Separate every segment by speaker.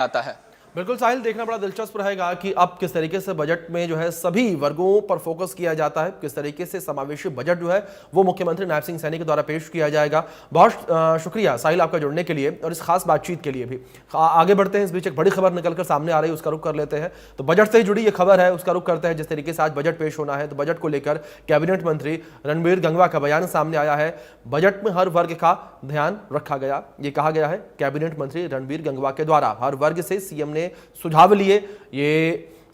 Speaker 1: आता है।
Speaker 2: बिल्कुल साहिल, देखना बड़ा दिलचस्प रहेगा कि अब किस तरीके से बजट में जो है सभी वर्गों पर फोकस किया जाता है, किस तरीके से समावेशी बजट जो है वो मुख्यमंत्री नायब सिंह सैनी के द्वारा पेश किया जाएगा। बहुत शुक्रिया साहिल आपका जुड़ने के लिए और इस खास बातचीत के लिए भी। आगे बढ़ते हैं, इस बीच एक बड़ी खबर निकलकर सामने आ रही है, उसका रुख कर लेते हैं। तो बजट से जुड़ी ये खबर है, उसका रुख करते हैं। जिस तरीके से आज बजट पेश होना है, तो बजट को लेकर कैबिनेट मंत्री रणबीर गंगवा का बयान सामने आया है। बजट में हर वर्ग का ध्यान रखा गया, ये कहा गया है कैबिनेट मंत्री रणबीर गंगवा के द्वारा। हर वर्ग से सीएम ने सुझाव लिए। ये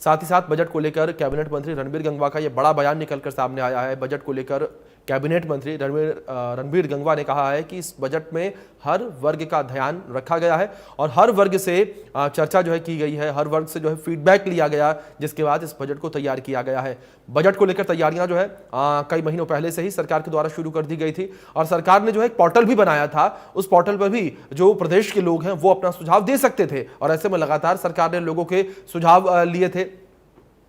Speaker 2: साथ ही साथ बजट को लेकर कैबिनेट मंत्री रणबीर गंगवा का ये बड़ा बयान निकलकर सामने आया है। बजट को लेकर कैबिनेट मंत्री रणबीर गंगवा ने कहा है कि इस बजट में हर वर्ग का ध्यान रखा गया है और हर वर्ग से चर्चा जो है की गई है, हर वर्ग से जो है फीडबैक लिया गया, जिसके बाद इस बजट को तैयार किया गया है। बजट को लेकर तैयारियां जो है कई महीनों पहले से ही सरकार के द्वारा शुरू कर दी गई थी और सरकार ने जो है एक पोर्टल भी बनाया था। उस पोर्टल पर भी जो प्रदेश के लोग हैं वो अपना सुझाव दे सकते थे और ऐसे में लगातार सरकार ने लोगों के सुझाव लिए थे।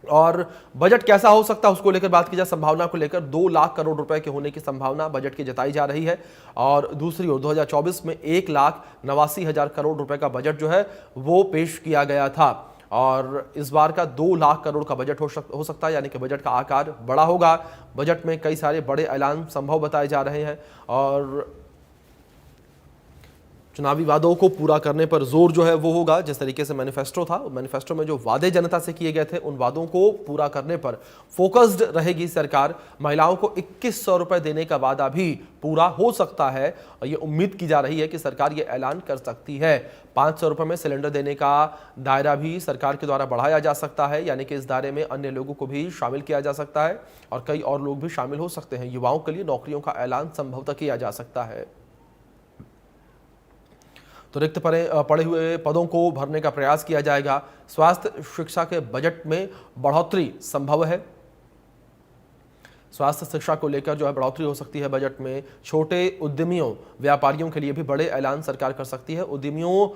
Speaker 2: और बजट कैसा हो सकता है उसको लेकर बात की जाए, संभावना को लेकर 2 लाख करोड़ रुपए के होने की संभावना बजट की जताई जा रही है। और दूसरी ओर 2024 में 1,89,000 करोड़ रुपए का बजट जो है वो पेश किया गया था और इस बार का 2 लाख करोड़ का बजट हो सकता है, यानी कि बजट का आकार बड़ा होगा। बजट में कई सारे बड़े ऐलान संभव बताए जा रहे हैं और चुनावी वादों को पूरा करने पर जोर जो है वो होगा। जिस तरीके से मैनिफेस्टो था, मैनिफेस्टो में जो वादे जनता से किए गए थे उन वादों को पूरा करने पर फोकस्ड रहेगी सरकार। महिलाओं को 2100 रुपए देने का वादा भी पूरा हो सकता है और ये उम्मीद की जा रही है कि सरकार ये ऐलान कर सकती है। 500 रुपए में सिलेंडर देने का दायरा भी सरकार के द्वारा बढ़ाया जा सकता है, यानी कि इस दायरे में अन्य लोगों को भी शामिल किया जा सकता है और कई और लोग भी शामिल हो सकते हैं। युवाओं के लिए नौकरियों का ऐलान संभवतः किया जा सकता है। तो रिक्त पड़े हुए पदों को भरने का प्रयास किया जाएगा। स्वास्थ्य शिक्षा के बजट में बढ़ोतरी संभव है। स्वास्थ्य शिक्षा को लेकर जो है बढ़ोतरी हो सकती है बजट में। छोटे उद्यमियों, व्यापारियों के लिए भी बड़े ऐलान सरकार कर सकती है। उद्यमियों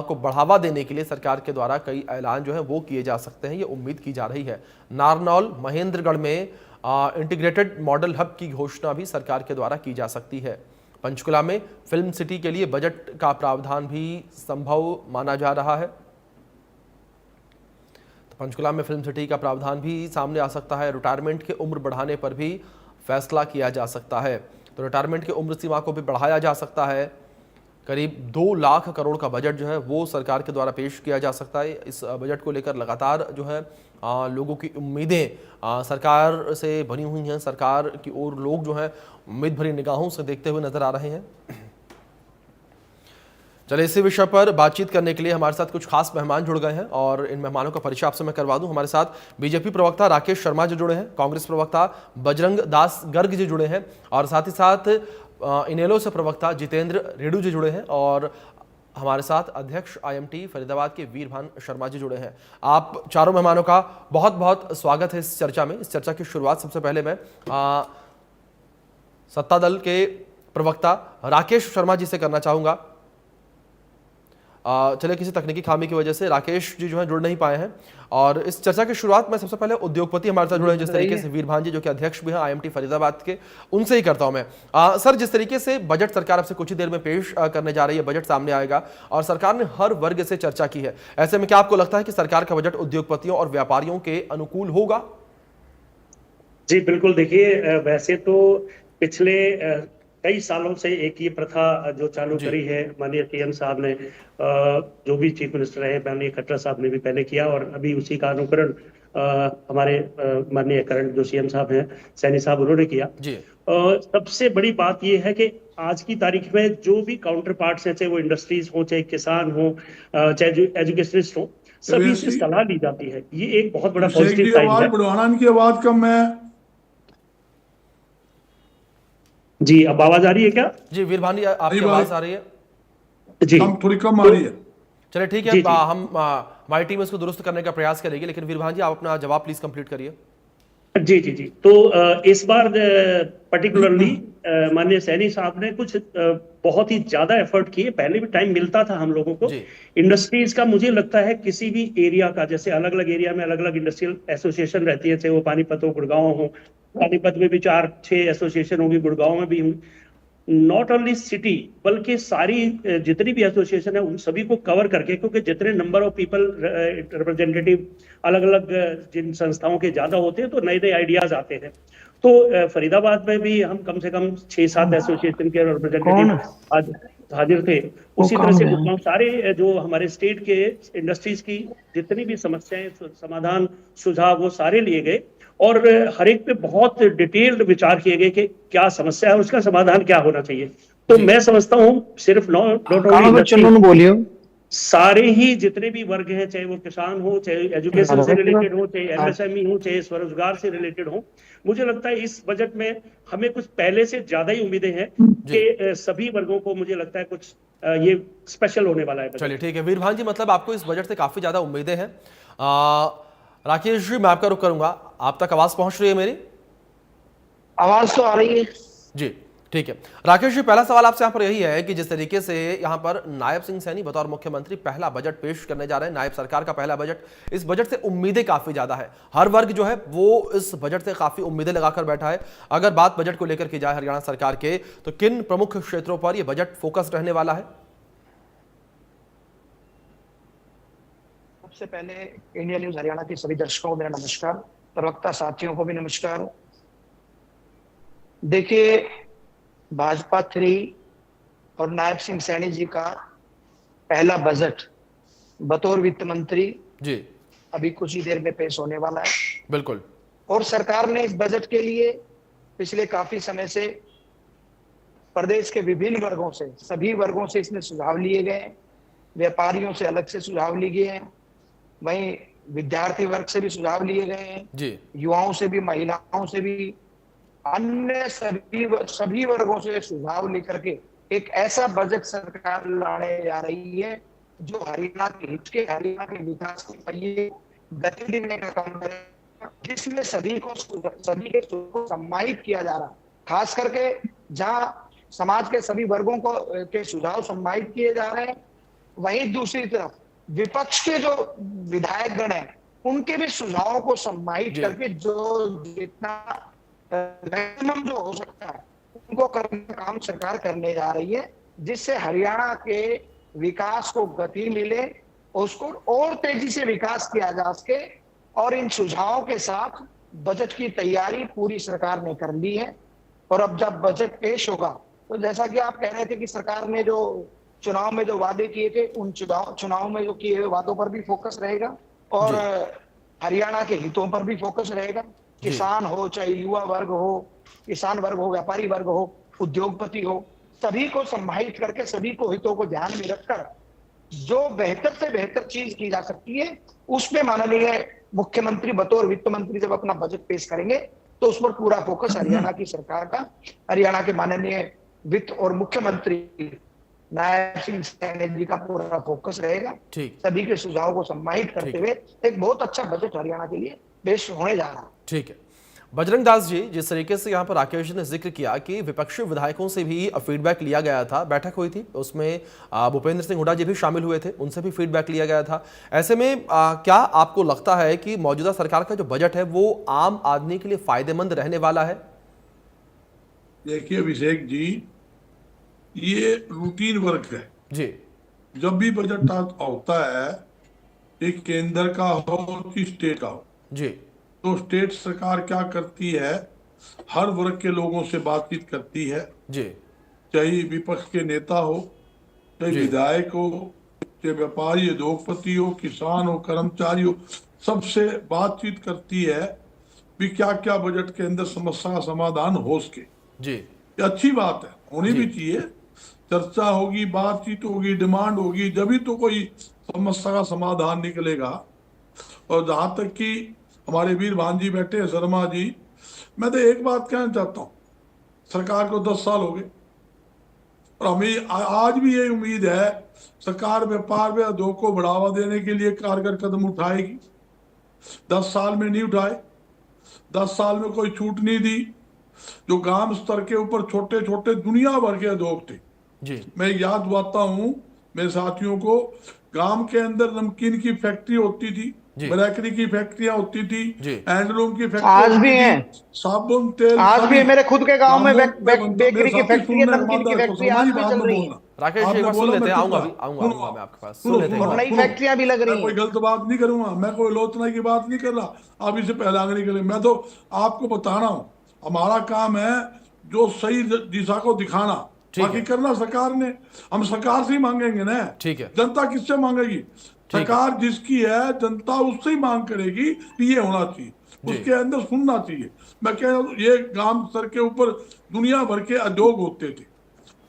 Speaker 2: को बढ़ावा देने के लिए सरकार के द्वारा कई ऐलान जो है वो किए जा सकते हैं, ये उम्मीद की जा रही है। नारनौल महेंद्रगढ़ में इंटीग्रेटेड मॉडल हब की घोषणा भी सरकार के द्वारा की जा सकती है। पंचकुला में फिल्म सिटी के लिए बजट का प्रावधान भी संभव माना जा रहा है। तो पंचकुला में फिल्म सिटी का प्रावधान भी सामने आ सकता है। रिटायरमेंट की उम्र बढ़ाने पर भी फैसला किया जा सकता है। तो रिटायरमेंट की उम्र सीमा को भी बढ़ाया जा सकता है। करीब 2 लाख करोड़ का बजट जो है वो सरकार के द्वारा पेश किया जा सकता है। इस बजट को लेकर लगातार जो है लोगों की उम्मीदें सरकार से बनी हुई हैं। सरकार की ओर लोग जो है उम्मीद भरी निगाहों से देखते हुए नजर आ रहे हैं। चलिए, इसी विषय पर बातचीत करने के लिए हमारे साथ कुछ खास मेहमान जुड़ गए हैं और इन मेहमानों का परिचय आपसे मैं करवा दूं। हमारे साथ बीजेपी प्रवक्ता राकेश शर्मा जी जुड़े हैं, कांग्रेस प्रवक्ता बजरंग दास गर्ग जी जुड़े हैं और साथ ही साथ इनेलो से प्रवक्ता जितेंद्र रेडू जी जुड़े हैं और हमारे साथ अध्यक्ष आईएमटी फरीदाबाद के वीरभान शर्मा जी जुड़े हैं। आप चारों मेहमानों का बहुत बहुत स्वागत है इस चर्चा में। इस चर्चा की शुरुआत सबसे पहले मैं सत्ता दल के प्रवक्ता राकेश शर्मा जी से करना चाहूंगा। चलिए, किसी तकनीकी खामी की वजह से राकेश जी जो है जुड़ नहीं पाए हैं और इस चर्चा की शुरुआत मैं सबसे पहले उद्योगपति हमारे साथ जुड़े हैं जिस तरीके से वीरभान जी जो कि अध्यक्ष भी हैं आईएमटी फरीदाबाद के, उनसे ही करता हूं मैं। सर, जिस तरीके से बजट सरकार आपसे कुछ ही देर में पेश करने जा रही है, बजट सामने आएगा और सरकार ने हर वर्ग से चर्चा की है, ऐसे में क्या आपको लगता है कि सरकार का बजट उद्योगपतियों और व्यापारियों के अनुकूल होगा?
Speaker 3: जी बिल्कुल, देखिए वैसे तो पिछले कई सालों से एक ये प्रथा जो चालू करी है माननीय सीएम साहब ने, जो भी चीफ मिनिस्टर रहे माननीय खट्टर साहब ने भी पहले किया और अभी उसी का अनुकरण हमारे माननीय करंट जो सीएम साहब हैं सैनी साहब उन्होंने किया जी। सबसे बड़ी बात ये है कि आज की तारीख में जो भी काउंटर पार्ट्स हैं, चाहे वो इंडस्ट्रीज हो, चाहे किसान हो, चाहे एजुकेशनिस्ट हो, सभी से सलाह ली जाती है। ये एक बहुत बड़ा पॉजिटिव साइड है।
Speaker 4: बढ़वाना इनकी आवाज कम है
Speaker 3: जी। अब आवाज आ रही है क्या?
Speaker 2: जी वीरभान जी, आपकी आवाज आ रही है
Speaker 3: जी,
Speaker 4: थोड़ी कम आ रही है।
Speaker 2: चलिए ठीक है, हम हमारी टीम इसको दुरुस्त करने का प्रयास करेगी, लेकिन वीरभान जी आप अपना जवाब प्लीज कंप्लीट करिए।
Speaker 3: जी जी जी। तो इस बार पर्टिकुलरली माननीय सैनी साहब ने कुछ बहुत ही ज्यादा एफर्ट किए। पहले भी टाइम मिलता था हम लोगों को इंडस्ट्रीज का। मुझे लगता है किसी भी एरिया का, जैसे अलग अलग एरिया में अलग अलग इंडस्ट्रियल एसोसिएशन रहती है, चाहे वो पानीपत हो, गुड़गांव हो, पानीपत में भी 4-6 एसोसिएशन होगी, गुड़गांव में भी होंगी। नॉट ओनली सिटी बल्कि सारी जितनी भी एसोसिएशन है उन सभी को कवर करके, क्योंकि जितने नंबर ऑफ पीपल रिप्रेजेंटेटिव अलग अलग जिन संस्थाओं के ज्यादा होते हैं तो नए नए आइडियाज आते हैं। तो फरीदाबाद में भी हम कम से कम 6-7 एसोसिएशन के रिप्रेजेंटेटिव आज हाजिर थे। उसी तरह से गुड़गांव सारे जो हमारे स्टेट के इंडस्ट्रीज की जितनी भी समस्याएं, समाधान, सुझाव वो सारे लिए गए और हर एक पे बहुत डिटेल्ड विचार किए गए कि क्या समस्या है, उसका समाधान क्या होना चाहिए। तो मैं समझता हूँ सिर्फ नॉट ओनली
Speaker 1: बोलियो
Speaker 3: सारे ही जितने भी वर्ग हैं, चाहे वो किसान हो, चाहे एजुकेशन से रिलेटेड हो, चाहे एमएसएमई हो, चाहे स्वरोजगार से रिलेटेड हो, मुझे लगता है इस बजट में हमें कुछ पहले से ज्यादा ही उम्मीदें हैं कि सभी वर्गों को मुझे लगता है कुछ ये स्पेशल होने वाला है।
Speaker 2: चलिए ठीक है वीरभान जी, मतलब आपको इस बजट से काफी ज्यादा उम्मीदें हैं। राकेश जी, मैं आपका रुख करूंगा, आप तक आवाज पहुंच रही है मेरी?
Speaker 1: आवाज तो आ रही है
Speaker 2: जी ठीक है। राकेश जी, पहला सवाल आपसे यहाँ पर यही है कि जिस तरीके से यहाँ पर नायब सिंह सैनी बतौर मुख्यमंत्री पहला बजट पेश करने जा रहे हैं, नायब सरकार का पहला बजट, इस बजट से उम्मीदें काफी ज्यादा है। हर वर्ग जो है वो इस बजट से काफी उम्मीदें लगाकर बैठा है। अगर बात बजट को लेकर की जाए हरियाणा सरकार के, तो किन प्रमुख क्षेत्रों पर यह बजट फोकस रहने वाला है?
Speaker 1: सबसे पहले इंडिया न्यूज हरियाणा के सभी दर्शकों को मेरा नमस्कार, प्रवक्ता साथियों को भी नमस्कार। देखिए, भाजपा 3 और नायब सिंह सैनी जी का पहला बजट बतौर वित्त मंत्री
Speaker 2: जी
Speaker 1: अभी कुछ ही देर में पेश होने वाला है।
Speaker 2: बिल्कुल।
Speaker 1: और सरकार ने इस बजट के लिए पिछले काफी समय से प्रदेश के विभिन्न वर्गों से, सभी वर्गों से इसमें सुझाव लिए गए हैं। व्यापारियों से अलग से सुझाव लिए गए हैं, वहीं विद्यार्थी वर्ग से भी सुझाव लिए गए हैं
Speaker 2: जी,
Speaker 1: युवाओं से भी, महिलाओं से भी, अन्य सभी वर्गों से सुझाव लेकर के एक ऐसा बजट सरकार लाने जा रही है जो हरियाणा के हित के, हरियाणा के विकास के पहिए गति देने का काम करेगा, जिसमें सभी के सुख को सम्मानित किया जा रहा है। खास करके जहां समाज के सभी वर्गों को के सुझाव सम्मानित किए जा रहे हैं, वहीं दूसरी तरफ विपक्ष के जो विधायक गण हैं उनके भी सुझावों को सम्मानित करके जो जितना मैक्सिमम जो हो सकता है उनको करने का काम सरकार करने जा रही है, जिससे हरियाणा के विकास को गति मिले, उसको और तेजी से विकास किया जा सके। और इन सुझावों के साथ बजट की तैयारी पूरी सरकार ने कर ली है। और अब जब बजट पेश होगा तो जैसा कि आप कह रहे थे कि सरकार ने जो चुनाव में जो वादे किए थे, उन चुनाव में जो किए हुए वादों पर भी फोकस रहेगा और हरियाणा के हितों पर भी फोकस रहेगा। किसान हो, चाहे युवा वर्ग हो, किसान वर्ग हो, व्यापारी वर्ग हो, उद्योगपति हो, सभी को सम्मानित करके, सभी को हितों को ध्यान में रखकर जो बेहतर से बेहतर चीज की जा सकती है, उसमें माननीय मुख्यमंत्री बतौर वित्त मंत्री जब अपना बजट पेश करेंगे तो उस पर पूरा फोकस हरियाणा की सरकार का, हरियाणा के माननीय वित्त और मुख्यमंत्री नायब सिंह सैनी जी का पूरा फोकस रहेगा। सभी के सुझावों को सम्मानित करते हुए एक बहुत अच्छा बजट हरियाणा के लिए पेश होने जा रहा है।
Speaker 2: ठीक है बजरंग दास जी, जिस तरीके से यहाँ पर राकेश जी ने जिक्र किया कि विपक्षी विधायकों से भी फीडबैक लिया गया था, बैठक हुई थी, उसमें भूपेंद्र सिंह हुड्डा जी भी शामिल हुए थे, उनसे भी फीडबैक लिया गया था। ऐसे में क्या आपको लगता है कि मौजूदा सरकार का जो बजट है वो आम आदमी के लिए फायदेमंद रहने वाला है?
Speaker 4: देखिए अभिषेक जी, ये रूटीन वर्क है
Speaker 2: जी।
Speaker 4: जब भी बजट होता है, एक केंद्र का हो कि स्टेट का हो
Speaker 2: जी,
Speaker 4: तो स्टेट सरकार क्या करती है, हर वर्ग के लोगों से बातचीत करती है
Speaker 2: जी,
Speaker 4: चाहे विपक्ष के नेता हो, चाहे विधायक हो, चाहे व्यापारी, उद्योगपति हो, किसान हो, कर्मचारी हो, सबसे बातचीत करती है भी क्या क्या बजट के अंदर समस्या का समाधान हो सके
Speaker 2: जी।
Speaker 4: ये अच्छी बात है, होनी भी चाहिए। चर्चा होगी, बातचीत होगी, डिमांड होगी, जब भी तो कोई समस्या का समाधान निकलेगा। और जहां तक कि हमारे वीर भान जी बैठे हैं, शर्मा जी, मैं तो एक बात कहना चाहता हूँ, सरकार को 10 साल हो गए और हमें आज भी ये उम्मीद है सरकार व्यापार में उद्योग को बढ़ावा देने के लिए कारगर कदम उठाएगी। 10 साल में नहीं उठाए, 10 साल में कोई छूट नहीं दी। जो ग्राम स्तर के ऊपर छोटे छोटे दुनिया भर के उद्योग थे, मैं याद दिलाता हूँ मेरे साथियों को गांव के अंदर नमकीन की फैक्ट्री होती थी, बेकरी की फैक्ट्रियां होती थी, हैंडलूम की फैक्ट्री
Speaker 1: आज भी
Speaker 4: होती
Speaker 1: है,
Speaker 4: थी, साबुन तेल
Speaker 1: आज भी
Speaker 4: सभी
Speaker 1: मेरे खुद के गांव में
Speaker 4: गांवों में बनता। मेरे
Speaker 1: बेकरी की
Speaker 4: साथी
Speaker 1: फैक्ट्री है,
Speaker 4: सुनने का
Speaker 1: नमकीन की
Speaker 4: मादा
Speaker 1: फैक्ट्री
Speaker 4: सुनना
Speaker 1: आज
Speaker 4: ही,
Speaker 1: भी
Speaker 4: बाद
Speaker 1: चल
Speaker 4: में
Speaker 1: रही है।
Speaker 4: बोलना।
Speaker 2: राकेश जी एक
Speaker 4: आपने
Speaker 2: बार सुन
Speaker 4: बोला
Speaker 2: लेते
Speaker 4: मैं
Speaker 2: हैं,
Speaker 4: चुप
Speaker 2: आऊंगा
Speaker 4: रहा।
Speaker 2: अभी, आऊंगा
Speaker 4: सुनो
Speaker 2: आऊंगा मैं आपके पास, सुन
Speaker 4: सुनो
Speaker 2: लेते हैं एक
Speaker 1: और
Speaker 2: बार।
Speaker 1: नई
Speaker 4: सुनो,
Speaker 1: फैक्ट्रियां भी लग
Speaker 4: मैं
Speaker 1: रही
Speaker 4: कोई
Speaker 1: हैं।
Speaker 4: गलत बात नहीं करूंगा, मैं कोई लोचना की बात नहीं कर रहा। आप इससे पहले आगे निकले, मैं तो आपको बता रहा हूँ हमारा काम है जो सही दिशा को दिखाना,
Speaker 2: ठीक
Speaker 4: बाकी
Speaker 2: है,
Speaker 4: करना सरकार ने। हम सरकार से ही मांगेंगे ना,
Speaker 2: ठीक है,
Speaker 4: जनता किससे मांगेगी?
Speaker 2: ठीक है
Speaker 4: सरकार जिसकी है जनता उससे ही मांग करेगी कि ये होना चाहिए,
Speaker 2: जी,
Speaker 4: उसके अंदर सुनना चाहिए। मैं कह रहा हूँ ये गांव स्तर के ऊपर दुनिया भर के उद्योग होते थे,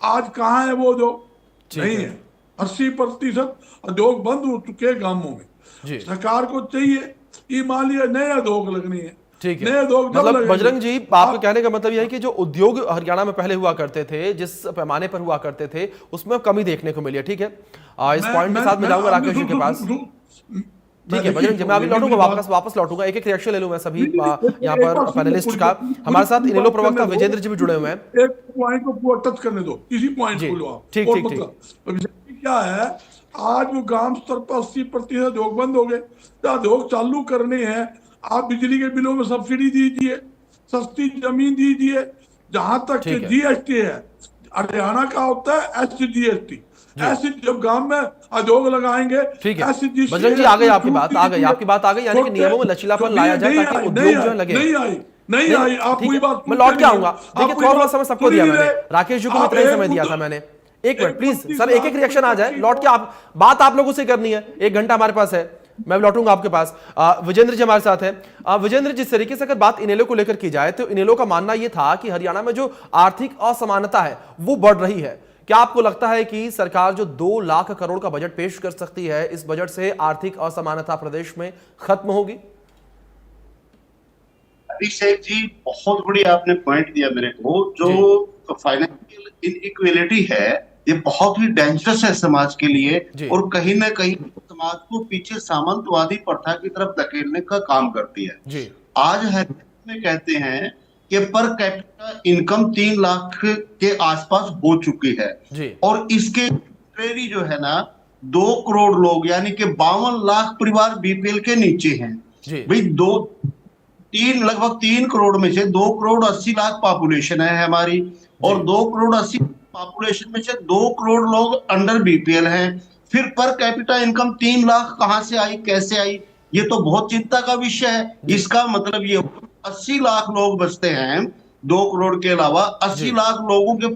Speaker 4: आज कहाँ है वो उद्योग?
Speaker 2: ठीक
Speaker 4: नहीं
Speaker 2: है
Speaker 4: है। 80% उद्योग बंद हो चुके हैं गांवों में।
Speaker 2: जी,
Speaker 4: सरकार को चाहिए ये मान लिया नए उद्योग लगने हैं,
Speaker 2: ठीक है।
Speaker 4: नए उद्योग जब
Speaker 2: मतलब
Speaker 4: लगेंगे
Speaker 2: बजरंग जी, आपके
Speaker 4: आप
Speaker 2: कहने का मतलब यह है कि जो उद्योग हरियाणा में पहले हुआ करते थे, जिस पैमाने पर हुआ करते थे, उसमें कमी देखने को मिली है। ठीक है, इस पॉइंट के साथ मैं जाऊंगा
Speaker 4: आपने
Speaker 2: राकेश जी के पास।
Speaker 4: मैं
Speaker 2: ठीक है
Speaker 4: देखिए
Speaker 2: बजरंग जी, मैं अभी
Speaker 4: देखिए
Speaker 2: लौटूंगा,
Speaker 4: मेरी
Speaker 2: वापस
Speaker 4: बात।
Speaker 2: वापस लौटूंगा, एक एक रिएक्शन ले लूं मैं सभी
Speaker 4: नहीं, नहीं,
Speaker 2: यहाँ
Speaker 4: एक
Speaker 2: पर
Speaker 4: बार सुन लो,
Speaker 2: पैनलिस्ट
Speaker 4: पूरी
Speaker 2: का।
Speaker 4: पूरी
Speaker 2: हमारे साथ
Speaker 4: पूरी
Speaker 2: इनेलो
Speaker 4: बात
Speaker 2: प्रवक्ता
Speaker 4: करने दो।
Speaker 2: विजेंद्र जी भी जुड़े हुए हैं।
Speaker 4: एक पॉइंट को पूरा टच करने दो, इसी पॉइंट
Speaker 2: जी,
Speaker 4: को लो आप।
Speaker 2: ठीक
Speaker 4: और
Speaker 2: ठीक ठीक,
Speaker 4: मतलब अभी क्या है, आज वो ग्राम स्तर पर 80% उद्योग बंद हो गए। तो उद्योग चालू करने हैं, आप बिजली के बिलों में सब्सिडी दीजिए, सस्ती जमीन दीजिए। जहां तक के
Speaker 2: ठीक है
Speaker 4: जीएसटी है, हरियाणा का होता है SGST।
Speaker 2: जी,
Speaker 4: ऐसे जब गांव में उद्योग लगाएंगे,
Speaker 2: ठीक है
Speaker 4: ऐसी
Speaker 2: बजरंग जी, आ गई आपकी
Speaker 4: छूट
Speaker 2: बात, आ गई
Speaker 4: दीजिए।
Speaker 2: आपकी बात, आ गई, यानी कि
Speaker 4: छोटे
Speaker 2: नियमों में लचीलापन
Speaker 4: छोटे
Speaker 2: लाया जाए
Speaker 4: नहीं
Speaker 2: ताकि
Speaker 4: आई नहीं
Speaker 2: उद्योग जो
Speaker 4: आई
Speaker 2: है लगे।
Speaker 4: नहीं आई नहीं
Speaker 2: नहीं
Speaker 4: आई, आप
Speaker 2: ठीक
Speaker 4: पूरी
Speaker 2: है,
Speaker 4: बात
Speaker 2: मैं
Speaker 4: सुनते
Speaker 2: लौट के
Speaker 4: नहीं
Speaker 2: आऊंगा।
Speaker 4: है।
Speaker 2: देखिए
Speaker 4: आप पूरी
Speaker 2: थोड़ा थोड़ा
Speaker 4: बात
Speaker 2: समय सबको
Speaker 4: सुन ही
Speaker 2: दिया
Speaker 4: नहीं
Speaker 2: मैंने,
Speaker 4: रहे।
Speaker 2: राकेश जी को भी
Speaker 4: आप
Speaker 2: इतना ही
Speaker 4: एक
Speaker 2: समय दिया
Speaker 4: मुद्दा,
Speaker 2: था मैंने। एक मिनट
Speaker 4: एक
Speaker 2: प्लीज
Speaker 4: 29
Speaker 2: सर, एक
Speaker 4: लाख
Speaker 2: एक रिएक्शन आ जाए,
Speaker 4: पक्षी
Speaker 2: लौट के
Speaker 4: को
Speaker 2: आप बात आप लोगों से करनी है, 1 घंटा हमारे पास है, मैं लौटूंगा आपके पास। विजेंद्र जी हमारे साथ हैं। विजेंद्र, जिस तरीके से अगर बात इनेलो को लेकर की जाए, तो इनेलो का मानना यह था कि हरियाणा में जो आर्थिक असमानता है वो बढ़ रही है। क्या आपको लगता है कि सरकार जो 2 लाख करोड़ का बजट पेश कर सकती है, इस बजट से आर्थिक असमानता प्रदेश में खत्म होगी?
Speaker 5: अभिषेक जी, बहुत बड़ी आपने पॉइंट दिया मेरे को।
Speaker 2: जी
Speaker 5: जो फाइनेंशियल इनइक्वालिटी है, ये बहुत ही डेंजरस है समाज के लिए,
Speaker 2: जी
Speaker 5: और कहीं ना कहीं समाज को पीछे सामंतवादी प्रथा की तरफ धकेलने का काम करती है।
Speaker 2: जी
Speaker 5: आज हरियाणा में कहते हैं कि पर कैपिटा इनकम 3 लाख के आसपास हो चुकी है,
Speaker 2: जी
Speaker 5: और इसके ट्रेरी जो है ना 2 करोड़ लोग, यानी कि 52 लाख परिवार बीपीएल के नीचे हैं।
Speaker 2: जी
Speaker 5: भाई लगभग 3 करोड़ में से 2 करोड़ 80 लाख पॉपुलेशन है हमारी,
Speaker 2: जी
Speaker 5: और 2 करोड़ 80 पॉपुलेशन में से 2 करोड़ लोग अंडर बीपीएल हैं। फिर पर कैपिटा इनकम 3 लाख कहां से आई, कैसे आई? ये तो बहुत चिंता का विषय है।
Speaker 2: जी
Speaker 5: इसका मतलब ये 80 लाख लोग बचते हैं 2 करोड़ के अलावा। 80
Speaker 2: जी
Speaker 5: लाख लोगों के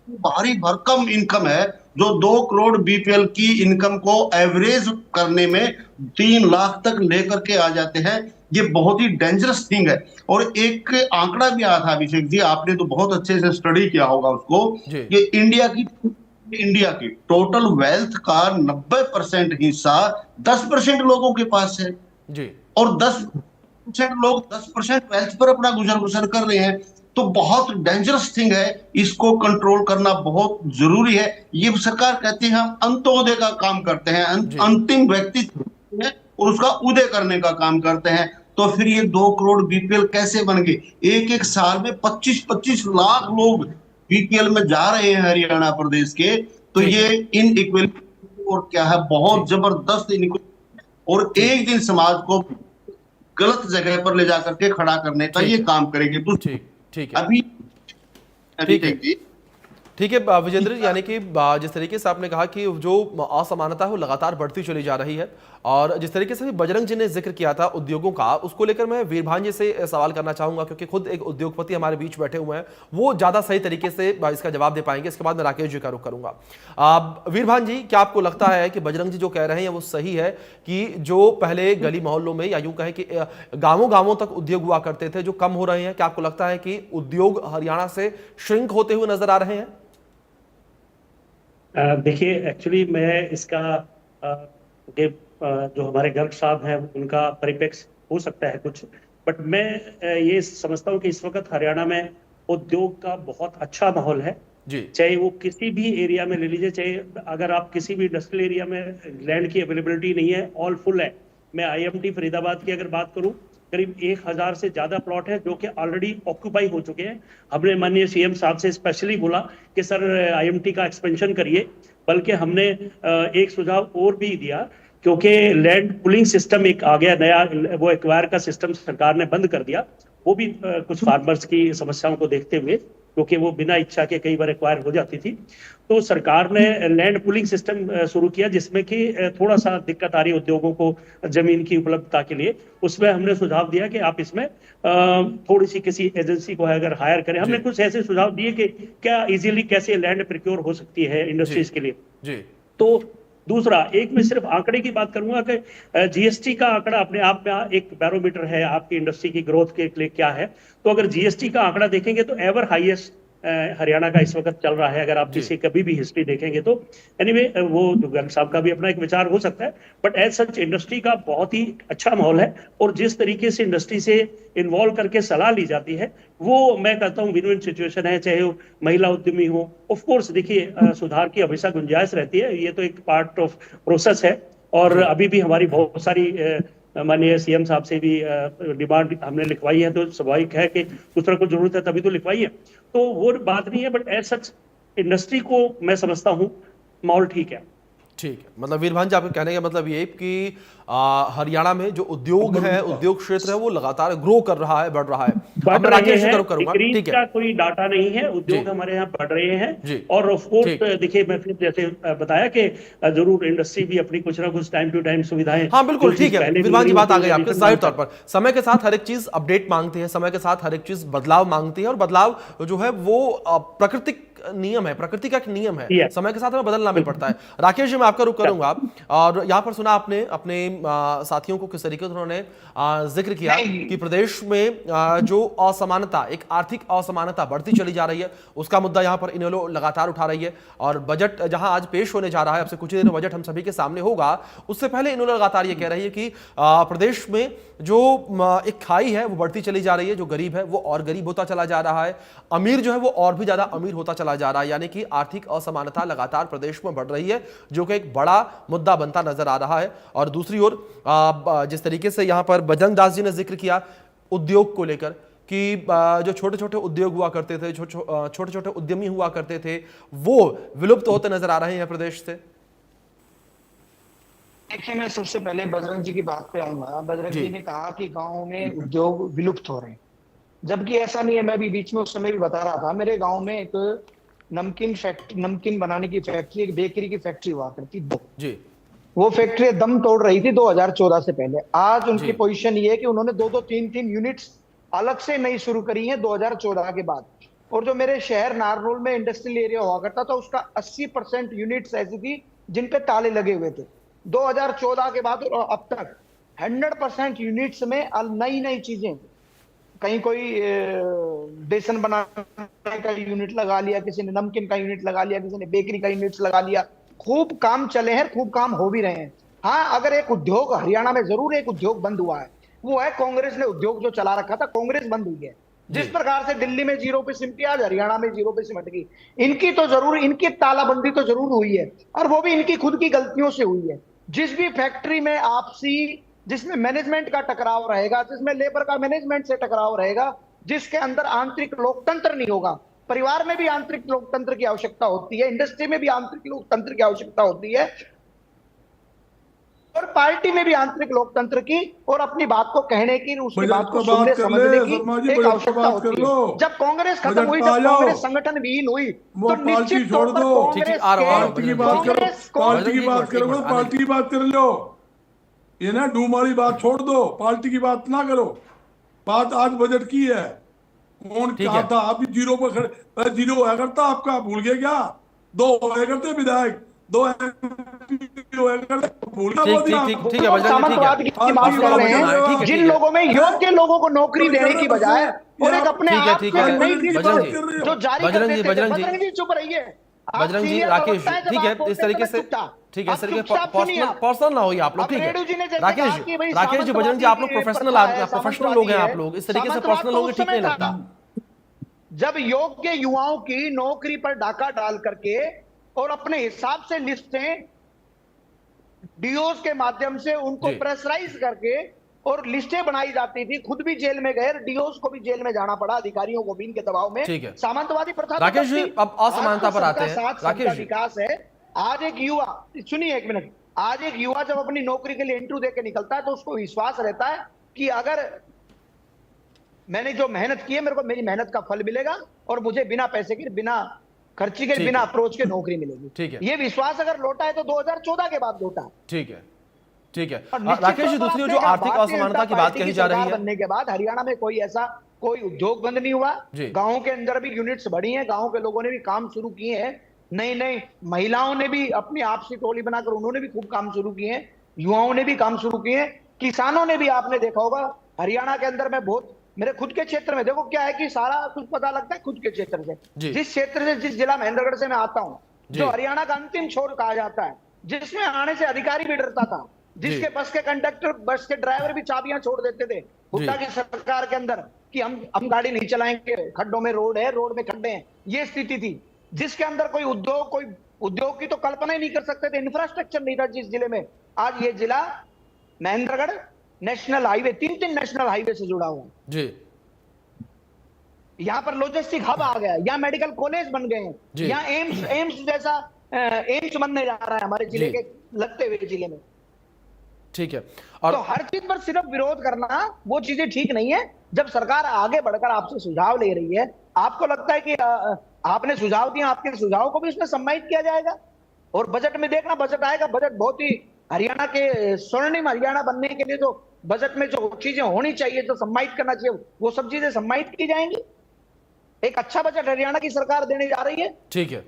Speaker 5: भारी भरकम इनकम है, जो 2 करोड़ बीपीएल की इनकम को एवरेज करने में 3 लाख तक लेकर के आ जाते हैं। ये बहुत ही डेंजरस थिंग है। और एक आंकड़ा भी आया था अभिषेक जी, आपने तो बहुत अच्छे से स्टडी किया होगा उसको।
Speaker 2: जी
Speaker 5: ये इंडिया की टोटल वेल्थ का 90% हिस्सा 10% लोगों के पास है,
Speaker 2: जी
Speaker 5: और 10% लोग 10% वेल्थ पर अपना गुजर बसर कर रहे हैं। तो बहुत डेंजरस थिंग है, इसको कंट्रोल करना बहुत जरूरी है। ये सरकार कहती है हम अंत्योदय का काम करते हैं,
Speaker 2: जी
Speaker 5: अंतिम व्यक्ति है और उसका उदय करने का काम करते हैं। तो फिर ये 2 करोड़ बीपीएल कैसे बन गए? एक एक साल में 25-25 लाख लोग बीपीएल में जा रहे हैं हरियाणा प्रदेश के। तो
Speaker 2: ठीक
Speaker 5: ये
Speaker 2: है
Speaker 5: इनइक्वालिटी और क्या है, बहुत
Speaker 2: जी
Speaker 5: जबरदस्त इनइक्वालिटी, और
Speaker 2: ठीक
Speaker 5: एक दिन समाज को गलत जगह पर ले जाकर के खड़ा करने का
Speaker 2: ठीक
Speaker 5: ये
Speaker 2: है
Speaker 5: काम करेगी। तो
Speaker 2: ठीक ठीक है
Speaker 5: अभी
Speaker 2: ठीक है
Speaker 5: जी,
Speaker 2: ठीक है विजेंद्र, यानी कि जिस तरीके से आपने कहा कि जो असमानता है वो लगातार बढ़ती चली जा रही है, और जिस तरीके से भी बजरंग जी ने जिक्र किया था उद्योगों का, उसको लेकर मैं वीरभान जी से सवाल करना चाहूंगा, क्योंकि खुद एक उद्योगपति हमारे बीच बैठे हुए हैं, वो ज्यादा सही तरीके से इसका जवाब दे पाएंगे। इसके बाद मैं राकेश जी का रुख करूंगा। वीरभान जी, क्या आपको लगता है कि बजरंग जी जो कह रहे हैं वो सही है कि जो पहले गली मोहल्लों में, या यूं कहें कि गांवों गांवों तक उद्योग हुआ करते थे, जो कम हो रहे हैं? क्या आपको लगता है कि उद्योग हरियाणा से श्रिंक होते हुए नजर आ रहे हैं?
Speaker 3: देखिए, एक्चुअली मैं इसका जो हमारे गर्ग साहब हैं उनका परिप्रेक्ष्य हो सकता है कुछ, बट मैं ये समझता हूँ कि इस वक्त हरियाणा में उद्योग का बहुत अच्छा माहौल है।
Speaker 2: जी
Speaker 3: चाहे वो किसी भी एरिया में ले लीजिए, चाहे अगर आप किसी भी इंडस्ट्रियल एरिया में लैंड की अवेलेबिलिटी नहीं है, ऑल फुल है। मैं आईएमटी फरीदाबाद की अगर बात करूं करीब 1000 से ज्यादा प्लॉट है जो कि ऑलरेडी ऑक्यूपाई हो चुके हैं। हमने माननीय सीएम साहब से स्पेशली बोला कि सर आईएमटी का एक्सपेंशन करिए, बल्कि हमने एक सुझाव और भी दिया, क्योंकि लैंड पुलिंग सिस्टम एक आ गया नया, वो एक्वायर का सिस्टम सरकार ने बंद कर दिया, वो भी कुछ फार्मर्स की समस्याओं को देखते हुए, क्योंकि वो बिना इच्छा के कई बार एक्वायर हो जाती थी। तो सरकार ने लैंड पुलिंग सिस्टम शुरू किया, जिसमें कि थोड़ा सा दिक्कत आ रही उद्योगों को जमीन की उपलब्धता के लिए। उसमें हमने सुझाव दिया कि आप इसमें थोड़ी सी किसी एजेंसी को अगर हायर करें। हमने कुछ ऐसे सुझाव दिए कि क्या इजीली कैसे लैंड प्रिक्योर हो सकती है इंडस्ट्रीज के लिए।
Speaker 2: जी।
Speaker 3: तो दूसरा, एक मैं सिर्फ आंकड़े की बात करूंगा कि जीएसटी का आंकड़ा अपने आप में एक बैरोमीटर है आपकी इंडस्ट्री की ग्रोथ के लिए क्या है। तो अगर जीएसटी का आंकड़ा देखेंगे तो एवर हाईएस्ट हरियाणा का इस वक्त चल रहा है, अगर आप जिसे कभी भी हिस्ट्री देखेंगे तो। एनीवे वो गर्ग साहब का भी अपना एक विचार हो सकता है, बट एज सच इंडस्ट्री का बहुत ही अच्छा माहौल है, और जिस तरीके से इंडस्ट्री से इन्वॉल्व करके सलाह ली जाती है वो मैं कहता हूँ विन विन सिचुएशन है, चाहे वो महिला उद्यमी हो। ऑफ कोर्स देखिए सुधार की हमेशा गुंजाइश रहती है, ये तो एक पार्ट ऑफ प्रोसेस है, और अभी भी हमारी बहुत सारी माननीय सीएम साहब से भी डिमांड हमने लिखवाई है, तो स्वाभाविक है कि दूसरा को जरूरत है तभी तो लिखवाई है, तो वो बात नहीं है। बट एज सच इंडस्ट्री को मैं समझता हूँ माहौल ठीक है।
Speaker 2: ठीक है, मतलब वीरभान जी आपके कहने का मतलब ये कि हरियाणा में जो उद्योग है, उद्योग क्षेत्र है, वो लगातार ग्रो कर रहा है, बढ़ रहा है। अब मैं राकेश जी तरफ करूंगा। ठीक है,
Speaker 3: का कोई डाटा नहीं है, उद्योग हमारे यहाँ बढ़ रहे हैं, और ऑफ कोर्स देखिए मैं फिर जैसे बताया कि जरूर इंडस्ट्री भी अपनी कुछ ना कुछ टाइम टू टाइम सुविधाएं।
Speaker 2: हाँ बिल्कुल ठीक है, वीरभान जी बात आ गई आपके। जाहिर तौर पर समय के साथ हर एक चीज अपडेट मांगती है, समय के साथ हर एक चीज बदलाव मांगती है, और बदलाव जो है वो प्राकृतिक नियम है, प्रकृति का एक नियम है, समय के साथ हमें बदलना भी पड़ता है। राकेश जी मैं आपका रुख करूंगा, और यहाँ पर सुना आपने अपने साथियों को किस तरीके से उन्होंने जिक्र किया कि प्रदेश में जो असमानता, एक आर्थिक असमानता बढ़ती चली जा रही है, उसका मुद्दा यहाँ पर इनेलो लगातार उठा रही है। और बजट जहां आज पेश होने जा रहा है, अब से कुछ ही देर में बजट हम सभी के सामने होगा, उससे पहले इनेलो लगातार ये कह रही है कि प्रदेश में जो एक खाई है वो बढ़ती चली जा रही है, जो गरीब है वो और गरीब होता चला जा रहा है, अमीर जो है वो और भी ज्यादा अमीर होता चला जा रहा है, यानी कि आर्थिक असमानता लगातार प्रदेश में बढ़ रही है, जो कि एक बड़ा मुद्दा बनता नजर आ रहा है। और दूसरी ओर जिस तरीके से यहां पर बजरंग दास जी ने जिक्र किया उद्योग को लेकर कि जो छोटे छोटे उद्योग हुआ करते थे, छोटे छोटे उद्यमी हुआ करते थे, वो विलुप्त होते नजर आ रहे हैं प्रदेश से।
Speaker 1: देखिए मैं सबसे पहले बजरंग जी की बात पे आऊंगा। बजरंग जी ने कहा कि गांव में उद्योग विलुप्त हो रहे हैं, जबकि ऐसा नहीं है। मैं भी बीच में उस समय भी बता रहा था, मेरे गांव में एक नमकीन बनाने की फैक्ट्री, एक बेकरी की फैक्ट्री हुआ करती दो जी। वो फैक्ट्री दम तोड़ रही थी 2014 से पहले। आज उनकी पोजीशन ये है कि उन्होंने 2-2, 3-3 यूनिट्स अलग से नई शुरू करी हैं 2014 के बाद। और जो मेरे शहर नारनौल में इंडस्ट्रियल एरिया हुआ करता था, उसका 80% यूनिट्स ऐसी थी जिन पे ताले लगे हुए थे। 2014 के बाद और अब तक 100% यूनिट्स में नई नई चीजें, कहीं कोई बेसन बनाने का यूनिट लगा लिया, किसी ने नमकीन का यूनिट लगा लिया, किसी ने बेकरी का यूनिट लगा लिया। खूब काम चले हैं, खूब काम हो भी रहे हैं। हाँ, अगर एक उद्योग हरियाणा में जरूर एक उद्योग बंद हुआ है, वो है कांग्रेस ने उद्योग जो चला रखा था, कांग्रेस बंद हुई है। जिस प्रकार से दिल्ली में 0 पे सिमटी, आज हरियाणा में 0 पे सिमट गई। इनकी तो जरूर, इनकी तालाबंदी तो जरूर हुई है, और वो भी इनकी खुद की गलतियों से हुई है। जिस भी फैक्ट्री में आपसी, जिसमें मैनेजमेंट का टकराव रहेगा, जिसमें लेबर का मैनेजमेंट से टकराव रहेगा, जिसके अंदर आंतरिक लोकतंत्र नहीं होगा। परिवार में भी आंतरिक लोकतंत्र की आवश्यकता होती है, इंडस्ट्री में भी आंतरिक लोकतंत्र की आवश्यकता होती है, और पार्टी में भी आंतरिक लोकतंत्र की और अपनी बात को कहने की, उसकी बात को सुनने समझने की एक आवश्यकता होती है। जब कांग्रेस खत्म हुई, जब कांग्रेस संगठन विहीन हुई, तो निश्चित तौर पर कांग्रेस
Speaker 4: पार्टी की बात करो, पार्टी की बात कर लो। ये ना डूम वाली बात छोड़ दो, पार्टी की बात ना करो। बात आज बजट की है। कौन क्या था? अभी 0 पर खड़े, 0 हुआ करता, आपका भूल गए क्या? 2 हुआ करते विधायक, 2 हुआ करते, भूल
Speaker 2: ठीक है सामंतवाद की बात कर रहे
Speaker 1: हैं, जिन लोगों में योग्य लोगों को नौकरी देने की बजाय और एक अपने आप को नई चीज जो जारी कर देते थे। बजरंग जी चुप रहिए।
Speaker 2: बजरंग जी, राकेश ठीक है, इस तरीके से ठीक है, इस तरीके पर्सनल ना होइए आप लोग, ठीक है। राकेश जी, बजरंग जी, आप लोग प्रोफेशनल लोग हैं, आप लोग इस तरीके से पर्सनल लोग ठीक नहीं लगता।
Speaker 1: जब योग्य युवाओं की नौकरी पर डाका डाल करके और अपने हिसाब से लिस्टें डीओस के माध्यम से उनको प्रेशराइज करके और लिस्टें बनाई जाती थी, खुद भी जेल में गए, डीओस को भी जेल में जाना पड़ा, अधिकारियों को भी इनके दबाव में।
Speaker 2: ठीक है
Speaker 1: सामंतवादी प्रथा
Speaker 2: राकेश जी, अब असमानता पर आते हैं। राकेश जी,
Speaker 1: विकास है। आज एक युवा, सुनिए एक मिनट, आज एक युवा जब अपनी नौकरी के लिए इंटरव्यू देकर निकलता है तो उसको विश्वास रहता है कि अगर मैंने जो मेहनत की है, मेरे को मेरी मेहनत का फल मिलेगा और मुझे बिना पैसे के, बिना खर्ची के, बिना अप्रोच के नौकरी मिलेगी।
Speaker 2: ठीक है,
Speaker 1: ये विश्वास अगर लौटा है तो 2014 के बाद लौटा है।
Speaker 2: ठीक है, ठीक है। राकेश जी, दूसरी जो आर्थिक असमानता की बात कही जा रही है,
Speaker 1: बनने के बाद हरियाणा में कोई उद्योग बंद नहीं हुआ, गाँव के अंदर भी यूनिट्स बढ़ी हैं, गाँव के लोगों ने भी काम शुरू किए हैं, नई महिलाओं ने भी अपनी आपसी टोली बनाकर उन्होंने भी खूब काम शुरू किए हैं, युवाओं ने भी काम शुरू किए हैं, किसानों ने भी, आपने देखा होगा हरियाणा के अंदर में बहुत, मेरे खुद के क्षेत्र में देखो क्या है कि सारा कुछ पता लगता है खुद के क्षेत्र से, जिस क्षेत्र से, जिस जिला महेंद्रगढ़ से मैं आता हूं, जो हरियाणा का अंतिम छोर कहा जाता है, जिसमें आने से अधिकारी भी डरता था, जिसके बस के कंडक्टर, बस के ड्राइवर भी चाबियां छोड़ देते थे हुड्डा की सरकार के अंदर कि हम गाड़ी नहीं चलाएंगे, खड्डों में रोड है, रोड में खड्डे हैं, ये स्थिति थी, जिसके अंदर कोई उद्योग की तो कल्पना ही नहीं कर सकते थे, इंफ्रास्ट्रक्चर नहीं था जिस जिले में। आज ये जिला Mahendragarh national highway, 3 national highway से जुड़ा हुआ जी, यहाँ पर लॉजिस्टिक हब आ गया, यहाँ मेडिकल कॉलेज बन गए हैं, यहाँ एम्स जैसा एम्स बनने जा रहा है हमारे जिले के लगते हुए जिले में।
Speaker 2: ठीक है, और
Speaker 1: तो हर चीज पर सिर्फ विरोध करना, वो चीजें ठीक नहीं है। जब सरकार आगे बढ़कर आपसे सुझाव ले रही है, आपको लगता है कि आपने सुझाव दिया, आपके सुझाव को भी उसमें सम्मानित किया जाएगा। और बजट में देखना, बजट आएगा, बजट बहुत ही हरियाणा के स्वर्णिम हरियाणा बनने के लिए जो बजट में जो चीजें होनी चाहिए, जो सम्मानित करना चाहिए, वो सब चीजें सम्मानित की जाएंगी। एक अच्छा बजट हरियाणा की सरकार देने जा रही है।
Speaker 2: ठीक है,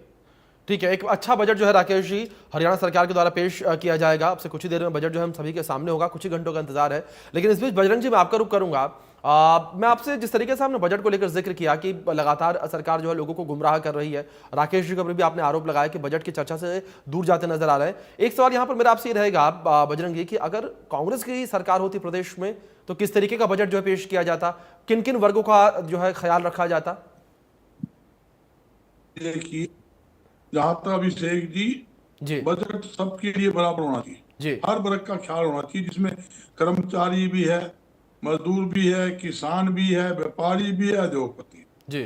Speaker 2: ठीक है, एक अच्छा बजट जो है राकेश जी हरियाणा सरकार के द्वारा पेश किया जाएगा। अब से कुछ ही देर में बजट जो है हम सभी के सामने होगा, कुछ ही घंटों का इंतजार है। लेकिन इस बीच बजरंग जी, मैं आपका रुख करूंगा। मैं आपसे जिस तरीके से हमने बजट को लेकर जिक्र किया कि लगातार सरकार जो है लोगों को गुमराह कर रही है, राकेश जी के ऊपर भी आपने आरोप लगाया कि बजट की चर्चा से दूर जाते नजर आ रहे हैं। एक सवाल यहां पर मेरा आपसे ये रहेगा बजरंग जी कि अगर कांग्रेस की सरकार होती प्रदेश में तो किस तरीके का बजट जो है पेश किया जाता, किन किन वर्गों का जो है ख्याल रखा जाता?
Speaker 4: देखिए, जहां तक अभिषेक जी, बजट सबके लिए बराबर होना चाहिए, हर वर्ग का ख्याल होना चाहिए, जिसमें कर्मचारी भी है, मजदूर भी है, किसान भी है, व्यापारी भी है, उद्योगपति जी,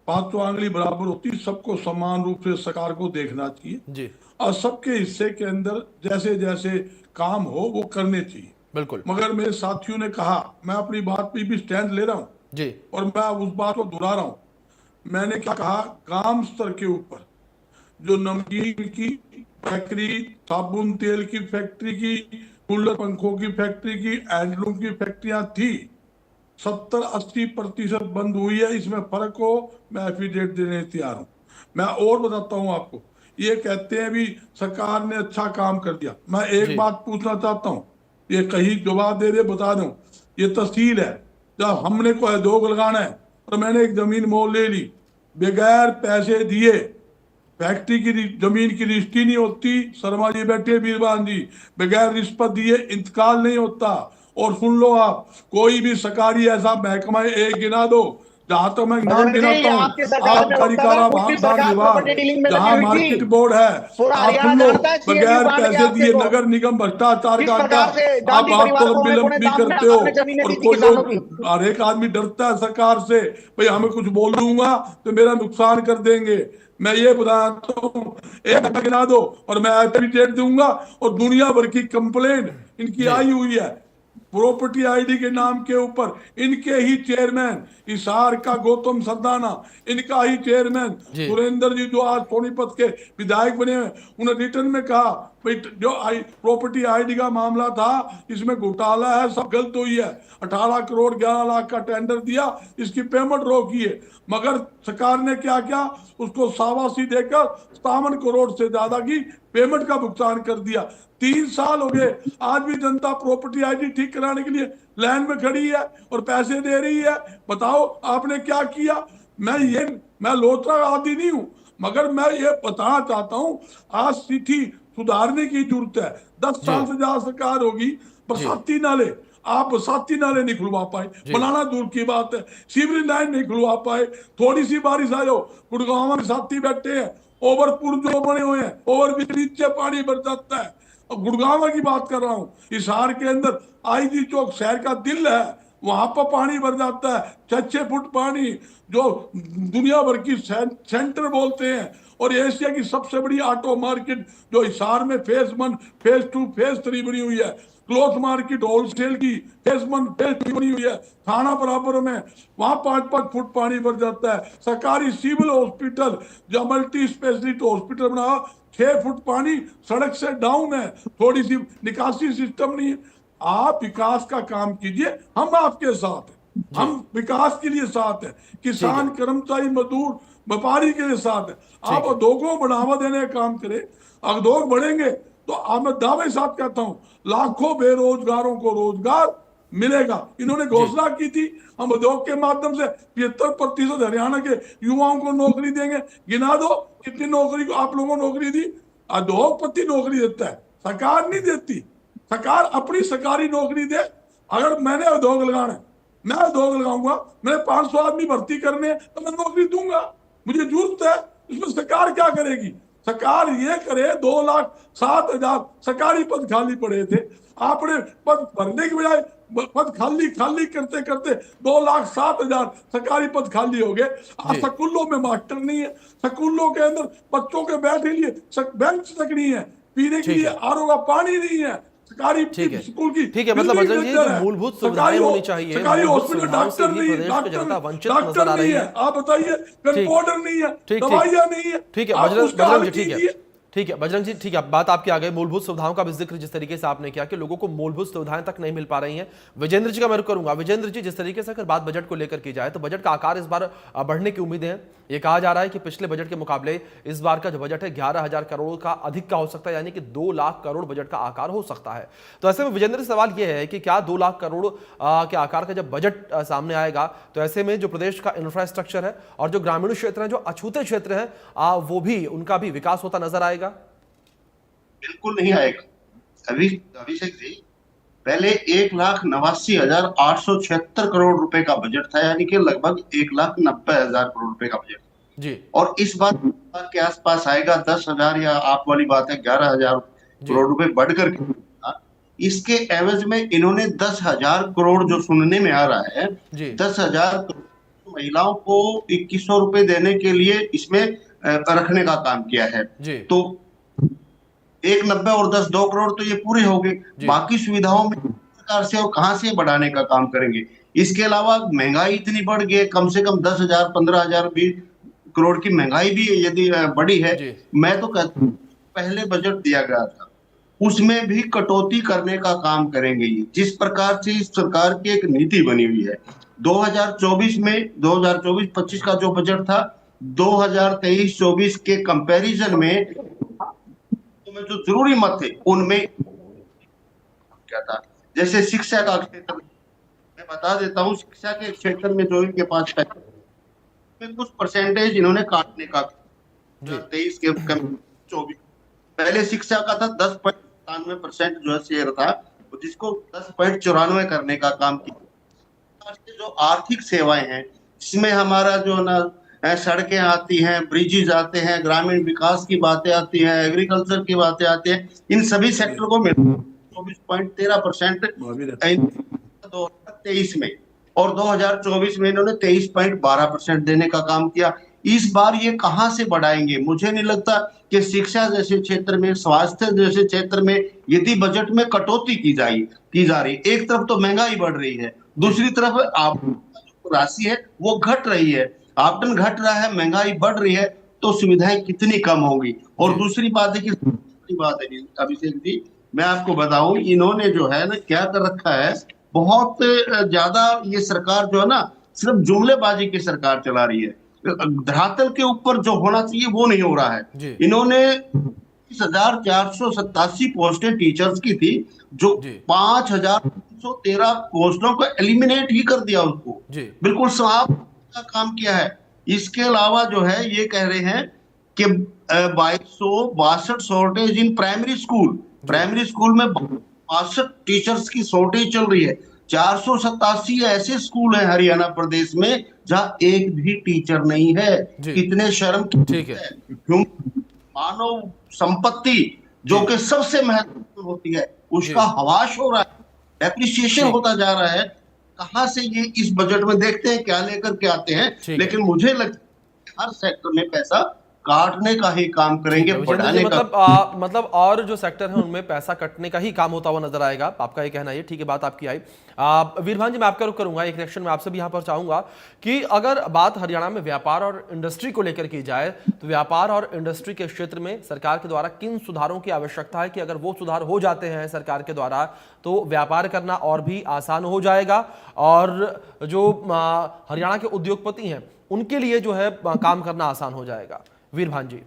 Speaker 4: पांचों आंगली बराबर होती है, सबको समान रूप से सरकार को देखना चाहिए जी, और सबके हिस्से के अंदर जैसे जैसे काम हो वो करने चाहिए। बिल्कुल। मगर मेरे साथियों ने कहा, मैं अपनी बात पे भी स्टैंड ले रहा हूँ जी, और मैं उस बात को दोहरा रहा हूँ। मैंने क्या कहा, ग्राम स्तर के ऊपर जो नमकीन की फैक्ट्री, साबुन तेल की फैक्ट्री की, कूलर पंखों की फैक्ट्री की, हैंडलूम की फैक्ट्रियां थी, 70-80% बंद हुई है। इसमें फर्क हो, मैं एफिडेविट देने तैयार हूं। मैं और बताता हूं आपको, ये कहते हैं भी सरकार ने अच्छा काम कर दिया। मैं एक बात पूछना चाहता हूं, ये कहीं जवाब दे दे, बता दूं। ये तहसील है, जब हमने कोई उद्योग लगाना है और मैंने एक जमीन मोल ले ली, बगैर पैसे दिए, फैक्ट्री की जमीन की रजिस्ट्री नहीं होती, शर्मा जी बैठे, बीरबान जी, बगैर रिश्वत दिए इंतकाल नहीं होता। और सुन लो आप, कोई भी सरकारी ऐसा महकमा एक गिना दो, जहां तक मैं नाम गिनाता हूँ, आबकारी विभाग, जहाँ मार्केट बोर्ड है, आप सुन लो, बगैर पैसे दिए नगर निगम भ्रष्टाचार का अड्डा, आप बात तो विलंब भी करते हो। और कोई लोग, हर एक आदमी डरता है सरकार से, भाई हमें कुछ बोल दूंगा तो मेरा नुकसान कर देंगे। मैं ये बताता हूँ, एक गिना दो और मैं एफिडेविट दूंगा। और दुनिया भर की कंप्लेंट इनकी आई हुई है प्रॉपर्टी आईडी के नाम के ऊपर। इनके ही चेयरमैन हिसार का गौतम सरदाना, इनका ही चेयरमैन सुरेंद्र जी, जो आज सोनीपत के विधायक बने हैं, उन्हें रिटर्न में कहा भाई जो प्रॉपर्टी आईडी का मामला था, इसमें घोटाला है, सब गलत हुई है, 18 करोड़ 11 लाख का टेंडर दिया, इसकी पेमेंट रोकी है। मगर सरकार ने क्या किया, उसको शाबाशी देकर 57 करोड़ से ज्यादा की पेमेंट का भुगतान कर दिया। 3 साल हो गए, आज भी जनता प्रॉपर्टी आईडी ठीक कराने के लिए लाइन में खड़ी है और पैसे दे रही है। बताओ आपने क्या किया? मैं लोथरा आदि नहीं हूं, मगर मैं ये बताना चाहता हूं, आज स्थिति सुधारने की जरूरत है। 10 साल से ज्यादा सरकार होगी, बरसाती नाले, आप बरसाती नाले नहीं खुलवा पाए, बनाना दूर की बात है, सीवरेज लाइन नहीं खुलवा पाए। थोड़ी सी बारिश आयो, गुड़गांव में साथी बैठे हैं, ओवरपुल जो बने हुए हैं, ओवर ब्रिज नीचे पानी भर जाता है। अब गुड़गांव की बात कर रहा हूं, हिसार के अंदर आईजी चौक शहर का दिल है, वहां पर पानी भर जाता है, 6-6 फुट पानी, जो दुनिया भर की सेंटर बोलते हैं। और एशिया की सबसे बड़ी ऑटो मार्केट जो हिसार में फेज 1, फेज 2, फेज 3 बनी हुई है, क्लॉथ मार्केट होलसेल की फेज 1, फेज 2 बनी हुई है, थाना बराबर में, वहां 5-5 फुट पानी भर जाता है। सरकारी सिविल हॉस्पिटल जो मल्टी स्पेशलिस्ट हॉस्पिटल बना, 6 फुट पानी, सड़क से डाउन है, थोड़ी सी निकासी सिस्टम नहीं है। आप विकास का काम कीजिए, हम आपके साथ हैं, हम विकास के लिए साथ हैं, किसान, कर्मचारी, मजदूर, व्यापारी के लिए साथ है। आप उद्योगों को बढ़ावा देने का काम करें, उद्योग बढ़ेंगे तो मैं दावे के साथ कहता हूं लाखों बेरोजगारों को रोजगार मिलेगा। इन्होंने घोषणा की थी हम उद्योग के माध्यम से 75% हरियाणा के युवाओं को नौकरी देंगे। गिना दो कितनी नौकरी को आप लोगों को नौकरी दी। उद्योगपति नौकरी देता है, सरकार नहीं देती। सरकार अपनी सरकारी नौकरी दे। अगर मैंने उद्योग लगाना है, मैं उद्योग लगाऊंगा, मैंने 500 आदमी भर्ती करने हैं तो मैं नौकरी दूंगा, मुझे जरूरत है। इसमें सरकार क्या करेगी? सरकार ये करे 2,07,000 सरकारी पद खाली पड़े थे, आपने पद भरने की बजाय पद खाली करते करते 2,07,000 सरकारी पद खाली हो गए। आज स्कूलों में मास्टर नहीं है, स्कूलों के अंदर बच्चों के बैठने के लिए बेंच तक नहीं है, पीने के लिए आरओ का पानी नहीं है, सरकारी स्कूल की
Speaker 2: ठीक है, मतलब बजरंग जी जो मूलभूत सुविधाएं होनी चाहिए,
Speaker 4: सरकारी हॉस्पिटल डॉक्टर नहीं है, डॉक्टर नहीं है, आप बताइए, कंपाउंडर नहीं है, दवाइयां नहीं है।
Speaker 2: ठीक है बजरंग जी, ठीक है बजरंग जी, ठीक है, बात आपकी आ गई। मूलभूत सुविधाओं का भी जिक्र जिस तरीके से आपने किया कि लोगों को मूलभूत सुविधाएं तक नहीं मिल पा रही हैं, विजेंद्र जी का मैं रुख करूंगा। विजेंद्र जी, जिस तरीके से अगर बात बजट को लेकर की जाए तो बजट का आकार इस बार बढ़ने की उम्मीदें हैं। ये कहा जा रहा है कि पिछले बजट के मुकाबले इस बार का जो बजट है 11,000 करोड़ का अधिक का हो सकता है, यानी कि 2 लाख करोड़ बजट का आकार हो सकता है। तो ऐसे में विजेंद्र जी, सवाल यह है कि क्या 2 लाख करोड़ के आकार का जब बजट सामने आएगा तो ऐसे में जो प्रदेश का इंफ्रास्ट्रक्चर है और जो ग्रामीण क्षेत्र है, जो अछूते क्षेत्र है, वो भी उनका भी विकास होता नजर आएगा?
Speaker 5: बिल्कुल नहीं आएगा। अभिषेक जी, पहले 1,89,876 करोड़ रुपए का बजट था, यानी कि लगभग 1,90,000 करोड़ रुपए का बजट
Speaker 2: जी।
Speaker 5: और इस बार के आसपास आएगा 10,000 या आप वाली बात है 11,000 करोड़ रुपए बढ़कर के। इसके एवज में इन्होंने 10,000 करोड़ जो सुनने में आ रहा है, 10,000 करोड़ महिलाओं को 2,100 रुपए देने के लिए इसमें रखने का काम किया है। तो 1,90 और 10 2 करोड़ तो ये पूरे हो गए। बाकी सुविधाओं में सरकार से और कहां से बढ़ाने का काम करेंगे? इसके अलावा महंगाई इतनी बढ़ गई, कम से कम 10,000 15,000 20 करोड़ की महंगाई भी यदि बढ़ी है। मैं तो कहता हूं पहले बजट दिया गया था उसमें भी कटौती करने का काम करेंगे। ये जिस प्रकार से इस सरकार की एक नीति बनी हुई है, 2024 में 2024-25 का जो बजट था, 2023-24 के कंपैरिजन में जो जरूरी मत थे उनमें क्या था। जैसे शिक्षा का क्षेत्र मैं बता देता हूं, शिक्षा के क्षेत्र में जो इनके पास में कुछ परसेंटेज इन्होंने काटने का 23 के 24 पहले शिक्षा का था 10.97% जो है शेयर था, जिसको 10.94 करने का काम किया। जो आर्थिक सेवाएं हैं इसमें हमारा जो ना सड़कें आती हैं, ब्रिजेज आते हैं, ग्रामीण विकास की बातें आती हैं, एग्रीकल्चर की बातें आती हैं, इन सभी सेक्टर को 24.13% 2023 में और 2024 में इन्होंने 23.12% देने का काम किया। इस बार ये कहां से बढ़ाएंगे? मुझे नहीं लगता कि शिक्षा जैसे क्षेत्र में, स्वास्थ्य जैसे क्षेत्र में यदि बजट में कटौती की जा रही, एक तरफ तो महंगाई बढ़ रही है, दूसरी तरफ राशि है वो घट रही है, आवंटन घट रहा है, महंगाई बढ़ रही है, तो सुविधाएं कितनी कम होंगी। और दूसरी बात है कि अभिषेक जी, मैं आपको बताऊं, इन्होंने जो है ना क्या कर रखा है, बहुत ज्यादा ये सरकार जो है ना सिर्फ जुमलेबाजी की सरकार चला रही है। धरातल के ऊपर जो होना चाहिए वो नहीं हो रहा है। इन्होंने 20,487 पोस्टें टीचर्स की थी, जो 5,313 पोस्टों को एलिमिनेट ही कर दिया, उसको बिल्कुल समाप्त का काम किया है। इसके अलावा जो है ये कह रहे हैं कि 2262 शॉर्टेज इन प्राइमरी स्कूल में 62 टीचर्स की शॉर्टेज चल रही है। 487 ऐसे स्कूल हैं हरियाणा प्रदेश में जहां एक भी टीचर नहीं है। कितने शर्म की है। क्यों? मानव संपत्ति जो कि सबसे महत्वपूर्ण होती है, उसका हवाश हो रहा है, एप्रिसिएशन होता जा रहा है। कहां से ये इस बजट में देखते हैं क्या लेकर के आते हैं, लेकिन मुझे लगता है हर सेक्टर में पैसा काटने का ही काम करेंगे,
Speaker 2: विजेंद्र जी,
Speaker 5: बढ़ाने का।
Speaker 2: मतलब और जो सेक्टर है उनमें पैसा कटने का ही काम होता हुआ नजर आएगा, आपका ये कहना है। ठीक है, बात आपकी आई। वीरभान जी, मैं आपका रुख करूंगा, एक रिएक्शन मैं आपसे भी यहां पर चाहूंगा कि अगर बात हरियाणा में व्यापार और इंडस्ट्री को लेकर की जाए तो व्यापार और इंडस्ट्री के क्षेत्र में सरकार के द्वारा किन सुधारों की आवश्यकता है कि अगर वो सुधार हो जाते हैं सरकार के द्वारा तो व्यापार करना और भी आसान हो जाएगा और जो हरियाणा के उद्योगपति हैं उनके लिए जो है काम करना आसान हो जाएगा। वीरभान जी।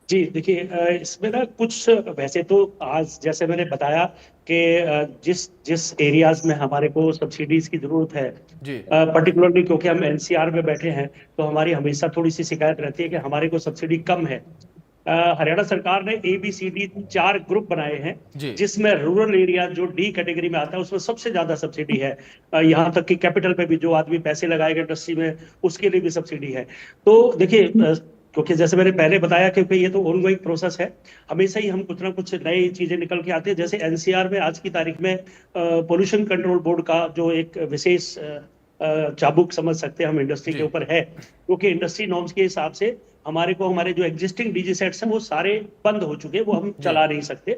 Speaker 3: जी देखिए, इसमें ना कुछ, वैसे तो आज जैसे मैंने बताया कि जिस जिस एरियाज में हमारे को सब्सिडीज की जरूरत है, पर्टिकुलरली क्योंकि हम एनसीआर में बैठे हैं तो हमारी हमेशा थोड़ी सी शिकायत रहती है कि हमारे को सब्सिडी कम है। हरियाणा सरकार ने ABCD 4 ग्रुप बनाए हैं, जिसमें रूरल एरिया जो डी कैटेगरी में आता है उसमें सबसे ज्यादा सब्सिडी है। यहाँ तक कि कैपिटल पे भी जो आदमी पैसे लगाएगा इंडस्ट्री में उसके लिए भी सब्सिडी है। तो देखिए, क्योंकि जैसे मैंने पहले बताया क्योंकि ये तो ऑनगोइंग प्रोसेस है, हमेशा ही हम कुछ ना कुछ नई चीजें निकल के आते हैं। जैसे एनसीआर में आज की तारीख में पोल्यूशन कंट्रोल बोर्ड का जो एक विशेष चाबुक समझ सकते हैं हम इंडस्ट्री के ऊपर है, क्योंकि इंडस्ट्री नॉर्म्स के हिसाब से हमारे जो एग्जिस्टिंग डीजी सेट्स हैं वो सारे बंद हो चुके हैं, वो हम चला नहीं सकते।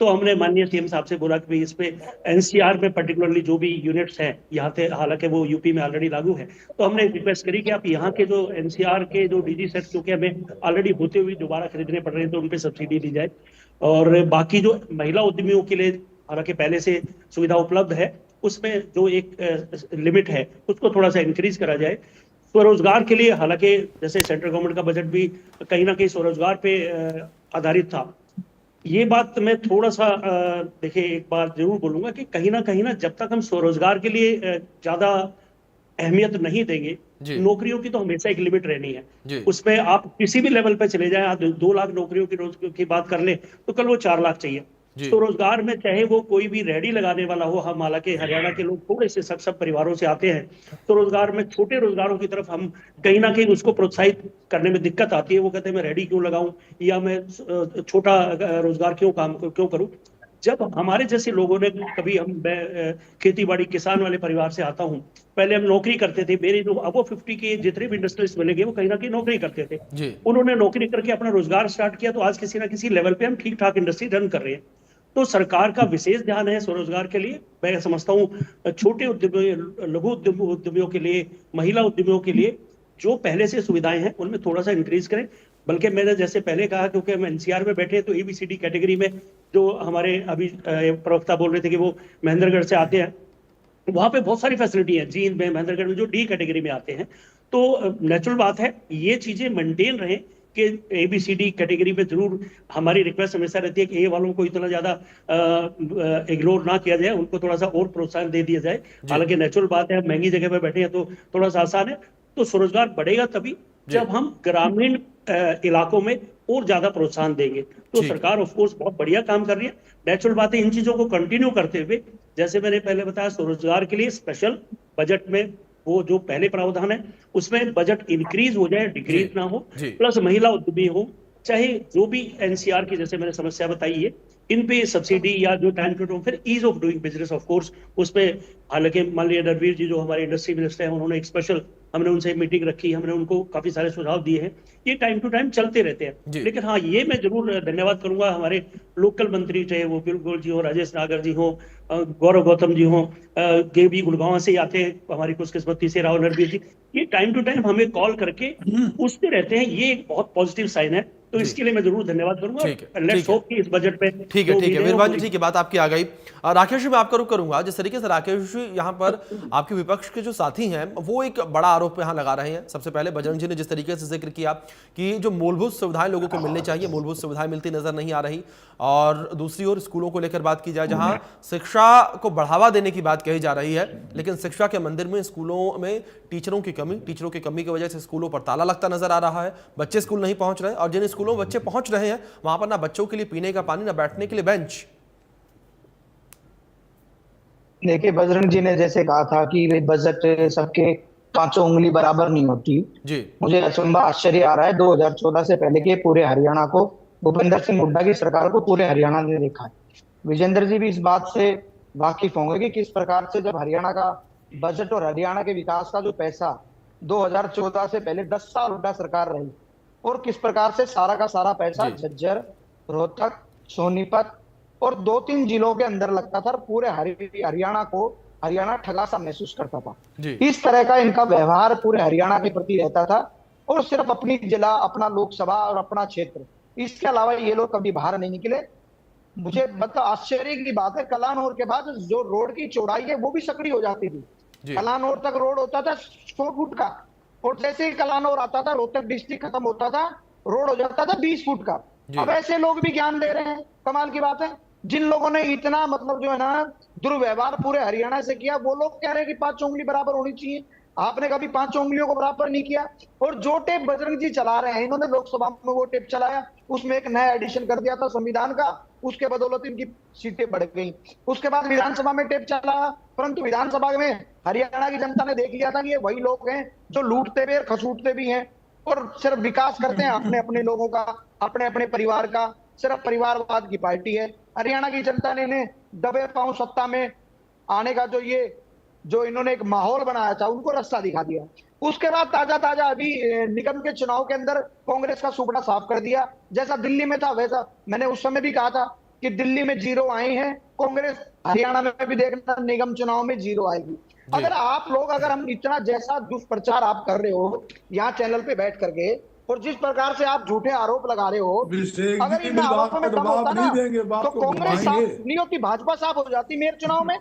Speaker 3: तो हमने माननीय सीएम साहब से बोला कि इस पे एनसीआर में पर्टिकुलरली जो भी यूनिट्स हैं यहाँ पे, हालांकि वो यूपी में ऑलरेडी लागू है, तो हमने रिक्वेस्ट करी कि आप यहाँ के जो एनसीआर के जो डीजी सेट्स क्योंकि हमें ऑलरेडी होते हुए दोबारा खरीदने पड़ रहे हैं तो उनपे सब्सिडी दी जाए। और बाकी जो महिला उद्यमियों के लिए हालांकि पहले से सुविधा उपलब्ध है, उसमें जो एक लिमिट है उसको थोड़ा सा इंक्रीज करा जाए। स्वरोजगार के लिए, हालांकि जैसे सेंट्रल गवर्नमेंट का बजट भी कहीं ना कहीं स्वरोजगार पे आधारित था, ये बात मैं थोड़ा सा देखिए एक बात जरूर बोलूंगा कि कहीं ना जब तक हम स्वरोजगार के लिए ज्यादा अहमियत नहीं देंगे, नौकरियों की तो हमेशा एक लिमिट रहनी है। उसमें आप किसी भी लेवल पे चले जाएं, आप 2 लाख नौकरियों की रोज की बात कर ले तो कल वो 4 लाख चाहिए। स्वरोजगार में चाहे वो कोई भी रेडी लगाने वाला हो, हम हालांकि हरियाणा के लोग थोड़े से सक्षम परिवारों से आते हैं, तो रोजगार में छोटे रोजगारों की तरफ हम कहीं ना कहीं उसको प्रोत्साहित करने में दिक्कत आती है। वो कहते हैं मैं रेडी क्यों लगाऊं या मैं छोटा रोजगार क्यों करूं। जब हमारे जैसे लोगों ने कभी, मैं खेती बाड़ी किसान वाले परिवार से आता हूँ, पहले हम नौकरी करते थे। मेरे जो अबो 50 के जितने भी इंडस्ट्रियलिस्ट मिलेंगे वो कहीं ना कहीं नौकरी करते थे, उन्होंने नौकरी करके अपना रोजगार स्टार्ट किया, तो आज किसी ना किसी लेवल पे हम ठीक ठाक इंडस्ट्री रन कर रहे हैं। तो सरकार का विशेष ध्यान है स्वरोजगार के लिए। मैं समझता हूँ छोटे उद्यमियों, लघु उद्यमियों के लिए, महिला उद्यमियों के लिए जो पहले से सुविधाएं हैं उनमें थोड़ा सा इंक्रीज करें। बल्कि मैंने जैसे पहले कहा, क्योंकि हम एनसीआर में बैठे हैं तो ABCD कैटेगरी में जो हमारे अभी प्रवक्ता बोल रहे थे कि वो महेंद्रगढ़ से आते हैं, वहां पे बहुत सारी फैसिलिटी है जींद में, महेंद्रगढ़ में जो डी कैटेगरी में आते हैं। तो नेचुरल बात है ये चीजें मेंटेन रहे कि ABCD कैटेगरी में जरूर हमारी रिक्वेस्ट हमेशा रहती है कि ए वालों को इतना ज्यादा इग्नोर ना किया जाए, उनको थोड़ा सा और प्रोत्साहन दे दिया जाए। हालांकि नेचुरल बात है, हम महंगी जगह पे बैठे हैं तो थोड़ा सा आसान है। तो स्वरोजगार बढ़ेगा तभी जब हम ग्रामीण इलाकों में और ज्यादा प्रोत्साहन देंगे। तो सरकार ऑफ कोर्स बहुत बढ़िया काम कर रही है। नेचुरल बात है, इन चीजों को कंटिन्यू करते हुए, जैसे मैंने पहले बताया, स्वरोजगार के लिए स्पेशल बजट में वो जो पहले प्रावधान है उसमें बजट इंक्रीज हो जाए, डिक्रीज ना हो, प्लस महिला उद्यमी हो, चाहे जो भी एनसीआर की जैसे मैंने समस्या बताई है, इन पे सब्सिडी या जो टाइम टू टाइम, फिर ease of doing business of course उसमें, हालांकि मान लिया रणवीर जी जो हमारे इंडस्ट्री मिनिस्टर हैं, उन्होंने एक स्पेशल, हमने उनसे मीटिंग रखी, हमने उनको काफी सारे सुझाव दिए हैं। ये टाइम टू टाइम चलते रहते हैं। लेकिन हाँ, ये मैं जरूर धन्यवाद करूंगा हमारे लोकल मंत्री, चाहे वो पीयूष गोयल जी हो, राजेश नागर जी हो, गौरव गौतम जी हो, भी गुड़गांव से आते हैं हमारी खुशकिस्मती से, राहुल रणवीर जी, ये टाइम टू टाइम हमें कॉल करके पूछते रहते हैं। ये एक बहुत पॉजिटिव साइन है, तो इसके लिए मैं जरूर धन्यवाद करूंगा। लेट्स होप कि इस बजट पे
Speaker 2: ठीक है वीरभान जी, ठीक है, बात आपकी आ गई। राकेश जी, मैं आपका रुख करूंगा। जिस तरीके से राकेश जी यहाँ पर आपके विपक्ष के जो साथी हैं वो एक बड़ा आरोप यहाँ लगा रहे हैं। सबसे पहले बजरंग जी ने जिस तरीके से जिक्र किया कि जो मूलभूत सुविधाएं लोगों को मिलनी चाहिए, मूलभूत सुविधाएं मिलती नजर नहीं आ रही, और दूसरी ओर स्कूलों को लेकर बात की जाए जहां शिक्षा को बढ़ावा देने की बात कही जा रही है, लेकिन शिक्षा के मंदिर में स्कूलों में टीचरों की कमी की वजह से स्कूलों पर ताला लगता नजर आ रहा है। बच्चे स्कूल नहीं पहुंच रहे, और जिन स्कूलों में बच्चे पहुंच रहे हैं वहां पर ना बच्चों के लिए पीने का पानी, ना बैठने के लिए बेंच।
Speaker 1: देखिए, बजरंग जी ने जैसे कहा था कि बजट सबके पांचों उंगली बराबर नहीं होती जी। मुझे अचंभा, आश्चर्य आ रहा है 2014 से पहले के पूरे हरियाणा को भूपेंद्र सिंह हुड्डा की सरकार को पूरे हरियाणा ने देखा है। विजेंद्र जी भी इस बात से वाकिफ होंगे कि किस प्रकार से जब हरियाणा का बजट और हरियाणा के विकास का जो पैसा 2014 से पहले 10 साल हुड्डा सरकार रही, और किस प्रकार से सारा का सारा पैसा
Speaker 2: जी।
Speaker 1: झज्जर, रोहतक, सोनीपत और 2-3 जिलों के अंदर लगता था, और पूरे हरियाणा को हरियाणा ठगा सा महसूस करता था।
Speaker 2: जी।
Speaker 1: इस तरह का इनका व्यवहार पूरे हरियाणा के प्रति रहता था, और सिर्फ अपनी जिला, अपना लोकसभा और अपना क्षेत्र, इसके अलावा ये लोग कभी बाहर नहीं निकले। मुझे मतलब आश्चर्य की बात है, कलानौर के बाद जो रोड की चौड़ाई है वो भी सकड़ी हो जाती थी।
Speaker 2: जी।
Speaker 1: कलानौर तक रोड होता था 100 फुट का, और जैसे ही कलानौर आता था, रोहतक डिस्ट्रिक्ट खत्म होता था, रोड हो जाता था 20 फुट का।
Speaker 2: जी।
Speaker 1: अब ऐसे लोग भी ज्ञान दे रहे हैं, कमाल की बात है। जिन लोगों ने इतना मतलब जो है ना दुर्व्यवहार पूरे हरियाणा से किया, वो लोग कह रहे हैं कि 5 उंगली बराबर होनी चाहिए। आपने कभी 5 उंगलियों को बराबर नहीं किया। और जो टेप बजरंग जी चला रहे हैं, इन्होंने लोकसभा में वो टेप चलाया, उसमें एक नया एडिशन कर दिया था संविधान का, उसके बदौलत इनकी सीटें बढ़ गई। उसके बाद विधानसभा में टेप चला, परंतु विधानसभा में हरियाणा की जनता ने देख लिया था कि ये वही लोग हैं जो लूटते भी और खसूटते भी हैं, और सिर्फ विकास करते हैं अपने अपने लोगों का, अपने अपने परिवार का। सिर्फ परिवारवाद की पार्टी है। हरियाणा की जनता ने इन्हें दबे पांव सत्ता में आने का जो इन्होंने एक माहौल बनाया था, उनको रास्ता दिखा दिया। उसके बाद ताजा ताजा अभी निगम के चुनाव के अंदर कांग्रेस का सुपड़ा साफ कर दिया। जैसा दिल्ली में था वैसा मैंने उस समय भी कहा था कि दिल्ली में 0 आए हैं कांग्रेस, हरियाणा में भी देखना निगम चुनाव में 0 आएगी। अगर आप लोग, अगर हम इतना जैसा दुष्प्रचार आप कर रहे हो यहाँ चैनल पे बैठ करके, और जिस प्रकार से आप झूठे आरोप लगा रहे हो,
Speaker 4: अभिषेक
Speaker 1: अगर
Speaker 4: जी
Speaker 1: इन
Speaker 4: मेरी बात
Speaker 1: आरोपों में
Speaker 4: पर
Speaker 1: दम होता
Speaker 4: जवाब
Speaker 1: ना,
Speaker 4: नहीं देंगे, बात
Speaker 1: तो
Speaker 4: को
Speaker 1: कांग्रेस साफ
Speaker 4: घुमाएंगे।
Speaker 1: नहीं होती, भाजपा साफ हो जाती मेयर चुनाव में।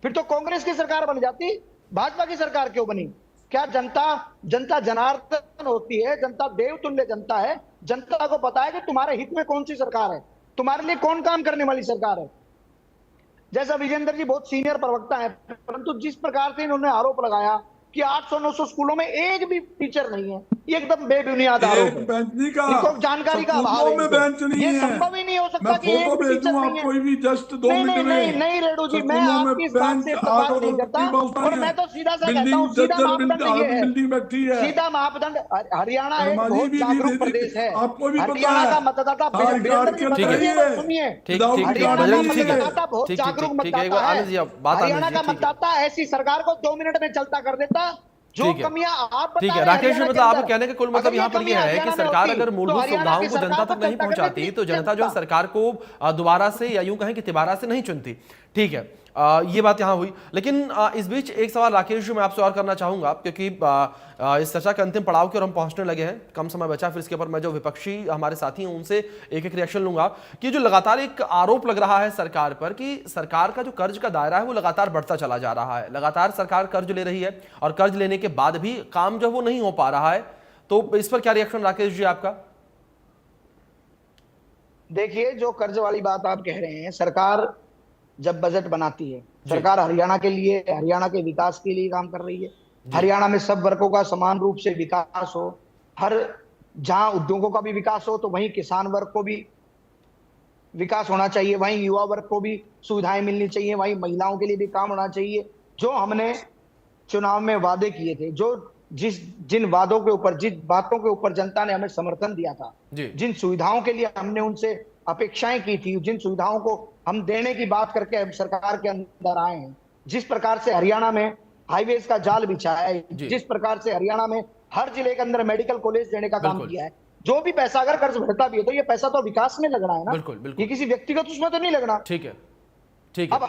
Speaker 1: फिर तो कांग्रेस की सरकार बन जाती, भाजपा की सरकार क्यों बनी? क्या जनता जनार्दन होती है? जनता देवतुल्य जनता है। जनता को पता है कि तुम्हारे हित में कौन सी सरकार है, तुम्हारे लिए कौन काम करने वाली सरकार है। जैसा विजेंद्र जी बहुत सीनियर प्रवक्ता है, परंतु जिस प्रकार से इन्होंने आरोप लगाया कि 800-900 स्कूलों में एक भी टीचर नहीं है, ये एकदम बेबुनियाद आरोप
Speaker 4: एक
Speaker 1: है।
Speaker 4: बेंच नहीं का,
Speaker 1: इनको जानकारी का अभाव है।
Speaker 4: में बेंच नहीं
Speaker 1: ये
Speaker 4: है।
Speaker 1: संभव ही नहीं हो सकता
Speaker 4: मैं
Speaker 1: कि एक
Speaker 4: फोटो
Speaker 1: भी
Speaker 4: भेज
Speaker 1: टीचर
Speaker 4: दूं
Speaker 1: नहीं है।
Speaker 4: आपको भी, जस्ट 2
Speaker 1: नहीं
Speaker 4: मिनट
Speaker 1: नहीं
Speaker 4: में।
Speaker 1: नहीं नहीं रेडू जी, मैं
Speaker 4: स्कूलों में
Speaker 1: आपकी इस बात से
Speaker 4: बेंच
Speaker 1: इत्तेफाक नहीं करता, और मैं तो सीधा सा कहता हूँ, सीधा मापदंड ये है,
Speaker 4: बिल्डिंग बैठी है।
Speaker 1: सीधा मापदंड। हरियाणा एक
Speaker 4: शर्मा जी
Speaker 1: बहुत
Speaker 4: भी
Speaker 1: जागरूक प्रदेश है।
Speaker 4: आपको भी पता
Speaker 1: हरियाणा
Speaker 4: है।
Speaker 1: का मतदाता,
Speaker 4: सारी
Speaker 1: वीरेंद्र जी
Speaker 4: कार्ड के
Speaker 1: बताइए,
Speaker 4: जरिए।
Speaker 1: सुनिए,
Speaker 2: ठीक
Speaker 4: विदाउट
Speaker 2: ठीक ठीक
Speaker 1: हरियाणा का
Speaker 2: बजरंग ठीक है,
Speaker 1: मतदाता बहुत
Speaker 2: ठीक ठीक
Speaker 1: जागरूक
Speaker 2: ठीक ठीक है, एक
Speaker 1: मतदाता
Speaker 2: बार
Speaker 1: है।
Speaker 2: आनंद जी आप बात,
Speaker 1: हरियाणा
Speaker 2: आनंद
Speaker 1: का
Speaker 2: जी ठीक है,
Speaker 1: मतदाता ऐसी सरकार को 2 मिनट में चलता कर देता। जो
Speaker 2: ठीक है।
Speaker 1: कमियां आप
Speaker 2: ठीक
Speaker 1: बता
Speaker 2: है
Speaker 1: रहे हैं
Speaker 2: राकेश जी,
Speaker 1: हरियाणा के
Speaker 2: मतलब आपका
Speaker 1: अंदर,
Speaker 2: कहने का कुल मतलब
Speaker 1: अगर
Speaker 2: यहाँ पर
Speaker 1: कमियां
Speaker 2: यह है कि
Speaker 1: हरियाणा में
Speaker 2: सरकार
Speaker 1: होती,
Speaker 2: अगर
Speaker 1: तो
Speaker 2: मूलभूत
Speaker 1: हरियाणा
Speaker 2: सुविधाओं
Speaker 1: की
Speaker 2: को जनता
Speaker 1: सरकार
Speaker 2: तक
Speaker 1: को
Speaker 2: नहीं
Speaker 1: चलता कर
Speaker 2: पहुंचाती
Speaker 1: देती
Speaker 2: तो जनता जो है
Speaker 1: जनता।
Speaker 2: सरकार को दोबारा से या यूं कहें कि तिबारा से नहीं चुनती। ठीक है, ये बात यहाँ हुई। लेकिन इस बीच एक सवाल राकेश जी मैं आपसे और करना चाहूंगा, क्योंकि इस चर्चा के अंतिम पड़ाव की ओर हम पहुंचने लगे हैं, कम समय बचा, फिर इसके ऊपर मैं जो विपक्षी हमारे साथी हैं उनसे एक एक रिएक्शन लूंगा कि जो लगातार एक आरोप लग रहा है सरकार पर कि सरकार का जो कर्ज का दायरा है वो लगातार बढ़ता चला जा रहा है, लगातार सरकार कर्ज ले रही है और कर्ज लेने के बाद भी काम जो वो नहीं हो पा रहा है, तो इस पर क्या रिएक्शन राकेश जी आपका?
Speaker 1: देखिए, जो कर्ज वाली बात आप कह रहे हैं, सरकार जब बजट बनाती है, सरकार हरियाणा के लिए, हरियाणा के विकास के लिए काम कर रही है। हरियाणा में सब वर्गों का समान रूप से विकास हो, हर जहां उद्योगों का भी विकास हो, तो वहीं किसान वर्ग को भी विकास होना चाहिए, वहीं युवा वर्ग को भी सुविधाएं मिलनी चाहिए, वहीं महिलाओं के लिए भी काम होना चाहिए। जो हमने चुनाव में वादे किए थे, जिन वादों के ऊपर, जिन बातों के ऊपर जनता ने हमें समर्थन दिया था, जिन सुविधाओं के लिए हमने उनसे अपेक्षाएं की थी, जिन सुविधाओं को हम देने की बात करके हम सरकार के अंदर आए हैं, जिस प्रकार से हरियाणा में हाईवेज का जाल बिछाया है, जिस प्रकार से हरियाणा में हर जिले के अंदर मेडिकल कॉलेज देने का काम किया है, जो भी पैसा अगर कर्ज भरता भी है तो ये पैसा तो विकास में लगना है ना,
Speaker 2: बिल्कुल बिल्कुल,
Speaker 1: ये किसी व्यक्तिगत उसमें तो नहीं लगना।
Speaker 2: ठीक है, ठीक है।
Speaker 1: अब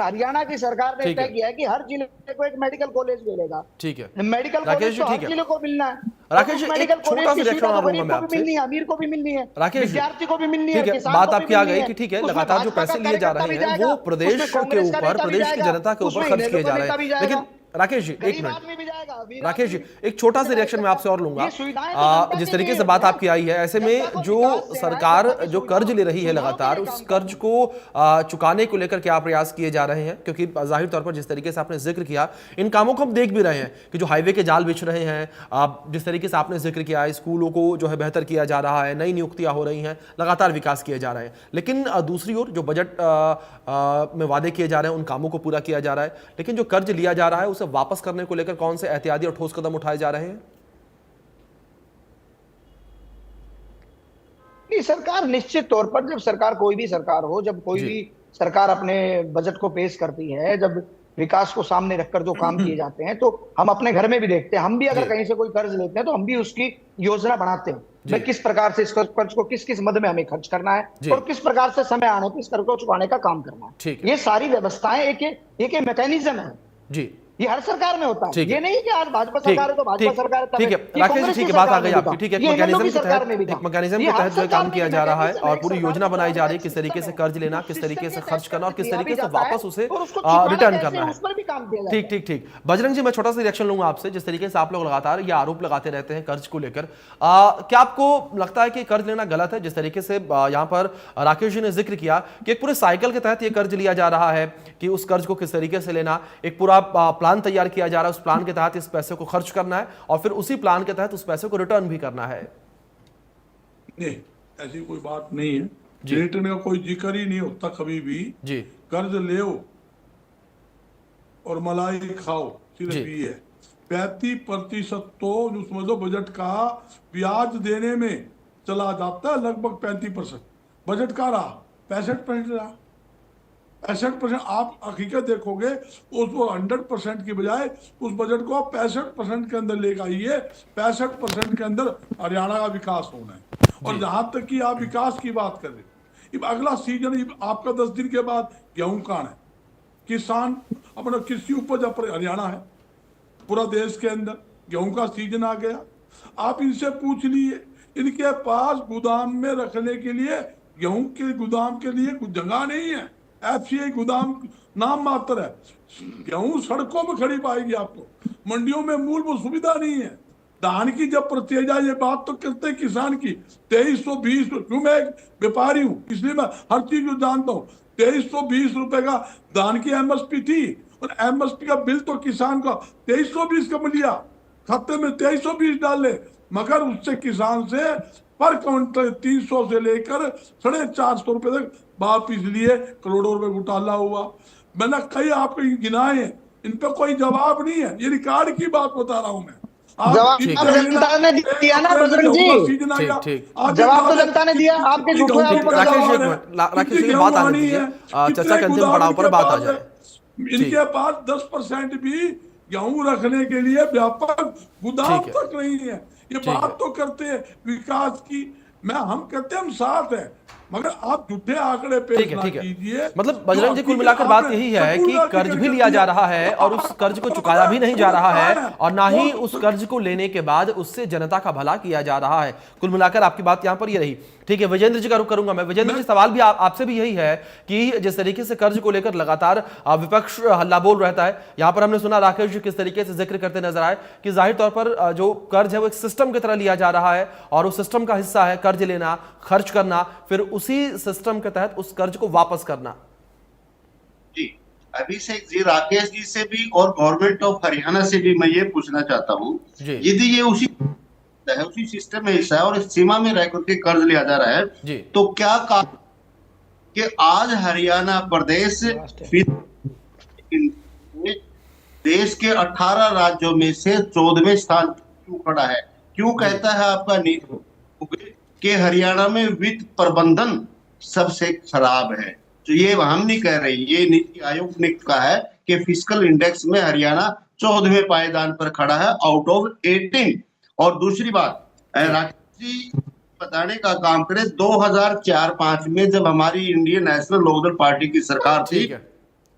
Speaker 1: हरियाणा की सरकार ने तय किया है कि हर जिले को एक मेडिकल कॉलेज मिलेगा।
Speaker 2: ठीक है,
Speaker 1: मेडिकल कॉलेज तो हर जिले को मिलना है।
Speaker 2: राकेश जी,
Speaker 1: मेडिकल कॉलेज की सुविधा तो गरीब को भी
Speaker 2: आपसे
Speaker 1: मिलनी है, अमीर को भी मिलनी है,
Speaker 2: राकेश जी,
Speaker 1: विद्यार्थी को भी मिलनी है,
Speaker 2: ठीक है,
Speaker 1: किसान
Speaker 2: बात
Speaker 1: को भी
Speaker 2: आपकी आ
Speaker 1: मिलनी
Speaker 2: गई
Speaker 1: है।
Speaker 2: कि ठीक है
Speaker 1: उसमें
Speaker 2: लगातार जो
Speaker 1: भाजपा
Speaker 2: पैसे
Speaker 1: का
Speaker 2: लिए जा
Speaker 1: कार्यकर्ता
Speaker 2: रहे
Speaker 1: भी
Speaker 2: हैं
Speaker 1: जाएगा,
Speaker 2: वो प्रदेश
Speaker 1: उसमें
Speaker 2: के
Speaker 1: कांग्रेस का
Speaker 2: ऊपर,
Speaker 1: नेता भी
Speaker 2: प्रदेश की
Speaker 1: जाएगा,
Speaker 2: जनता के ऊपर
Speaker 1: उसमें
Speaker 2: खर्च किए
Speaker 1: हिंदू
Speaker 2: जा
Speaker 1: का
Speaker 2: रहे
Speaker 1: नेता भी
Speaker 2: हैं।
Speaker 1: जाएगा,
Speaker 2: लेकिन राकेश जी एक
Speaker 1: गरीब
Speaker 2: मिनट,
Speaker 1: आदमी भी जाएगा, वीर
Speaker 2: राकेश जी
Speaker 1: आदमी
Speaker 2: एक छोटा सा रिएक्शन मैं आपसे और लूंगा।
Speaker 1: ये सुविधाएं तो जनता
Speaker 2: जिस
Speaker 1: के
Speaker 2: तरीके
Speaker 1: लिए
Speaker 2: से बात
Speaker 1: है।
Speaker 2: आपकी आई है, ऐसे में
Speaker 1: जनता को
Speaker 2: जो
Speaker 1: विकास देना है,
Speaker 2: सरकार
Speaker 1: जनता की
Speaker 2: जो कर्ज ले रही है
Speaker 1: सुविधाओं
Speaker 2: लगातार,
Speaker 1: के लिए
Speaker 2: उस
Speaker 1: काम
Speaker 2: कर्ज को चुकाने को लेकर क्या प्रयास किए जा रहे हैं? क्योंकि जाहिर तौर पर जिस तरीके से आपने जिक्र किया, इन कामों को हम देख भी रहे हैं कि जो हाईवे के जाल बिछ रहे हैं, जिस तरीके से आपने जिक्र किया, स्कूलों को जो है बेहतर किया जा रहा है, नई नियुक्तियां हो रही हैं, लगातार विकास किए जा रहे हैं। लेकिन दूसरी ओर जो बजट में वादे किए जा रहे हैं उन कामों को पूरा किया जा रहा है, लेकिन जो कर्ज लिया जा रहा है उसे वापस करने को लेकर कौन से एहतियाती और ठोस कदम उठाए जा रहे हैं?
Speaker 1: कि सरकार निश्चित तौर पर, जब सरकार कोई भी सरकार हो, जब कोई भी सरकार अपने बजट को पेश करती है, जब विकास को सामने रखकर जो काम किए जाते हैं, तो हम अपने घर में भी देखते हैं। हम भी अगर कहीं से कोई कर्ज लेते हैं तो हम भी उसकी योजना बनाते हैं, भाई किस प्रकार से इस कर्ज को किस किस मद में हमें खर्च करना है और किस प्रकार से समय आने पर इस कर्ज को चुकाने का काम करना है। ये सारी व्यवस्थाएं एक मैकेनिज्म है जी, ये हर सरकार में होता है। ये नहीं कि आज भाजपा सरकार है तो भाजपा सरकार है।
Speaker 2: ठीक है राकेश जी, ठीक है, बात आ गई आपकी। ठीक है, एक मैकेनिज्म के तहत जो काम किया जा रहा है और पूरी योजना बनाई जा रही है, किस तरीके से कर्ज लेना, किस तरीके से खर्च करना और किस तरीके से वापस उसे रिटर्न करना है। ठीक ठीक ठीक। बजरंग जी, मैं छोटा सा रिएक्शन लूंगा आपसे। जिस तरीके से आप लोग लगातार ये आरोप लगाते रहते हैं कर्ज को लेकर, क्या आपको लगता है कि कर्ज लेना गलत है? जिस तरीके से यहाँ पर राकेश जी ने जिक्र किया कि एक पूरे साइकिल के तहत ये कर्ज लिया जा रहा है कि उस कर्ज को किस तरीके से लेना, एक पूरा प्लान तैयार किया जा रहा है, उस प्लान के तहत इस पैसे को खर्च करना है और फिर उसी प्लान के तहत उस पैसे को रिटर्न भी करना है।
Speaker 4: नहीं, ऐसी कोई बात नहीं है। रिटर्न का कोई जिक्र ही नहीं होता कभी भी जी। कर्ज ले और मलाई खाओ, सिर्फ ये है। 35% तो समझ लो बजट का ब्याज देने में चला जाता है, लगभग 35%। बजट का रहा 65% रहा। 65% आप हकीकत देखोगे उसको 100% की बजाय उस बजट को आप 65% के अंदर लेकर आइए। 65% के अंदर हरियाणा का विकास होना है। और जहां तक कि आप विकास की बात कर रहे हो, अगला सीजन आपका 10 दिन के बाद गेहूं का है। किसान अपना कृषि उपज हरियाणा है, पूरा देश के अंदर गेहूं का सीजन आ गया। आप इनसे पूछ लिए, इनके पास गोदाम में रखने के लिए, गेहूं के गोदाम के लिए कुछ जगह नहीं है। FCI गोदाम नाम मात्र है। गेहूं सड़कों में खड़ी पाएगी आपको, मंडियों में मूलभूत सुविधा नहीं है। धान की जब प्रतिजा ये बात तो करते हैं किसान की 2320, क्यों मैं एक व्यापारी हूँ इसलिए मैं हर चीज को जानता हूँ। 2320 रुपए का धान की MSP थी और MSP का बिल तो किसान का 2320 का मिल गया, खाते में 2320 डाले, मगर उससे किसान से पर क्विंटल 300 से लेकर 450 रुपए तक वापिस लिए, करोड़ों रुपए घोटाला हुआ। मैंने कई आपको गिनाए हैं, इन पे कोई जवाब नहीं है। ये रिकॉर्ड की बात बता रहा हूं मैं।
Speaker 1: जनता ने दिया ना बजरंग जी, जवाब तो जनता ने दिया। आपके झूठे
Speaker 2: राकेश जी बात आने दीजिए, चर्चा के अंतिम पड़ाव पर बात आ जाए।
Speaker 4: इनके पास 10% भी गेहूं रखने के लिए व्यापक गोदाम तक नहीं है। ये बात तो करते हैं विकास की, हम कहते हैं हम साथ हैं, मगर आप झूठे आंकड़े पेश ना कीजिए।
Speaker 2: मतलब बजरंग जी, कुल मिलाकर बात यही है कि कर्ज भी लिया जा रहा है और उस कर्ज को चुकाया भी नहीं जा रहा है और ना ही उस कर्ज को लेने के बाद उससे जनता का भला किया जा रहा है। कुल मिलाकर आपकी बात यहां पर ये रही। ठीक है, विजेंद्र जी का रुख करूंगा मैं। विजेंद्र जी, सवाल भी आपसे भी यही है कि जिस तरीके से कर्ज को लेकर लगातार विपक्ष हल्ला बोल रहता है, यहां पर हमने सुना राकेश जी किस तरीके से जिक्र करते नजर आए कि जाहिर तौर पर जो कर्ज है वो एक सिस्टम की तरह लिया जा रहा है और उस सिस्टम का हिस्सा है कर्ज लेना, खर्च करना, फिर उसी सिस्टम के तहत उस कर्ज को वापस करना।
Speaker 5: जी, अभिषेक जी, राकेश जी से भी और गवर्नमेंट ऑफ हरियाणा से भी मैं ये पूछना चाहता हूँ, यदि ये उसी सिस्टम में हिस्सा है और इस सीमा में रह करके कर्ज लिया जा रहा है, तो क्या कि आज हरियाणा प्रदेश देश के 18 राज्यों में से 14वें स्थान क्यों खड़ा है? क्यों कहता है आपका नीति कि हरियाणा में वित्त प्रबंधन सबसे खराब है? तो ये हम नहीं कह रहे, ये नीति आयोग ने कहा है कि फिस्कल इंडेक्स में हरियाणा 14वें पायदान पर खड़ा है आउट ऑफ 18। और दूसरी बात, राकेश जी बताने का काम करे, 2004-05 में जब हमारी इंडियन नेशनल लोकदल पार्टी की सरकार थी।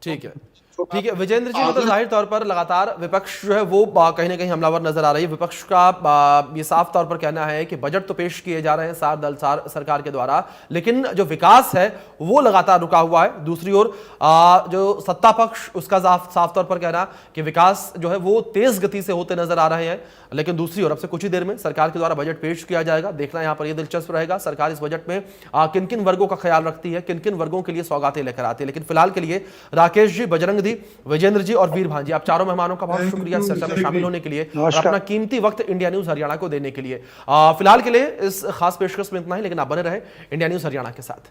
Speaker 2: ठीक है विजेंद्र जी, मतलब जाहिर तौर पर लगातार विपक्ष जो है वो कहीं ना कहीं हमलावर नजर आ रही है। विपक्ष का ये साफ तौर पर कहना है कि बजट तो पेश किए जा रहे हैं सात दल सरकार के द्वारा, लेकिन जो विकास है वो लगातार रुका हुआ है। दूसरी ओर जो सत्ता पक्ष, उसका साफ तौर पर कहना कि विकास जो है वो तेज गति से होते नजर आ रहे हैं। लेकिन दूसरी ओर अब से कुछ ही देर में सरकार के द्वारा बजट पेश किया जाएगा। देखना यहाँ पर यह दिलचस्प रहेगा सरकार इस बजट में किन किन वर्गों का ख्याल रखती है, किन किन वर्गों के लिए सौगातें लेकर आती है। लेकिन फिलहाल के लिए राकेश जी, बजरंग, विजेंद्र जी और वीर भांजी, आप चारों मेहमानों का बहुत शुक्रिया चर्चा में शामिल होने के लिए और अपना कीमती वक्त इंडिया न्यूज हरियाणा को देने के लिए। फिलहाल के लिए इस खास पेशकश में इतना ही, लेकिन आप बने रहे इंडिया न्यूज हरियाणा के साथ।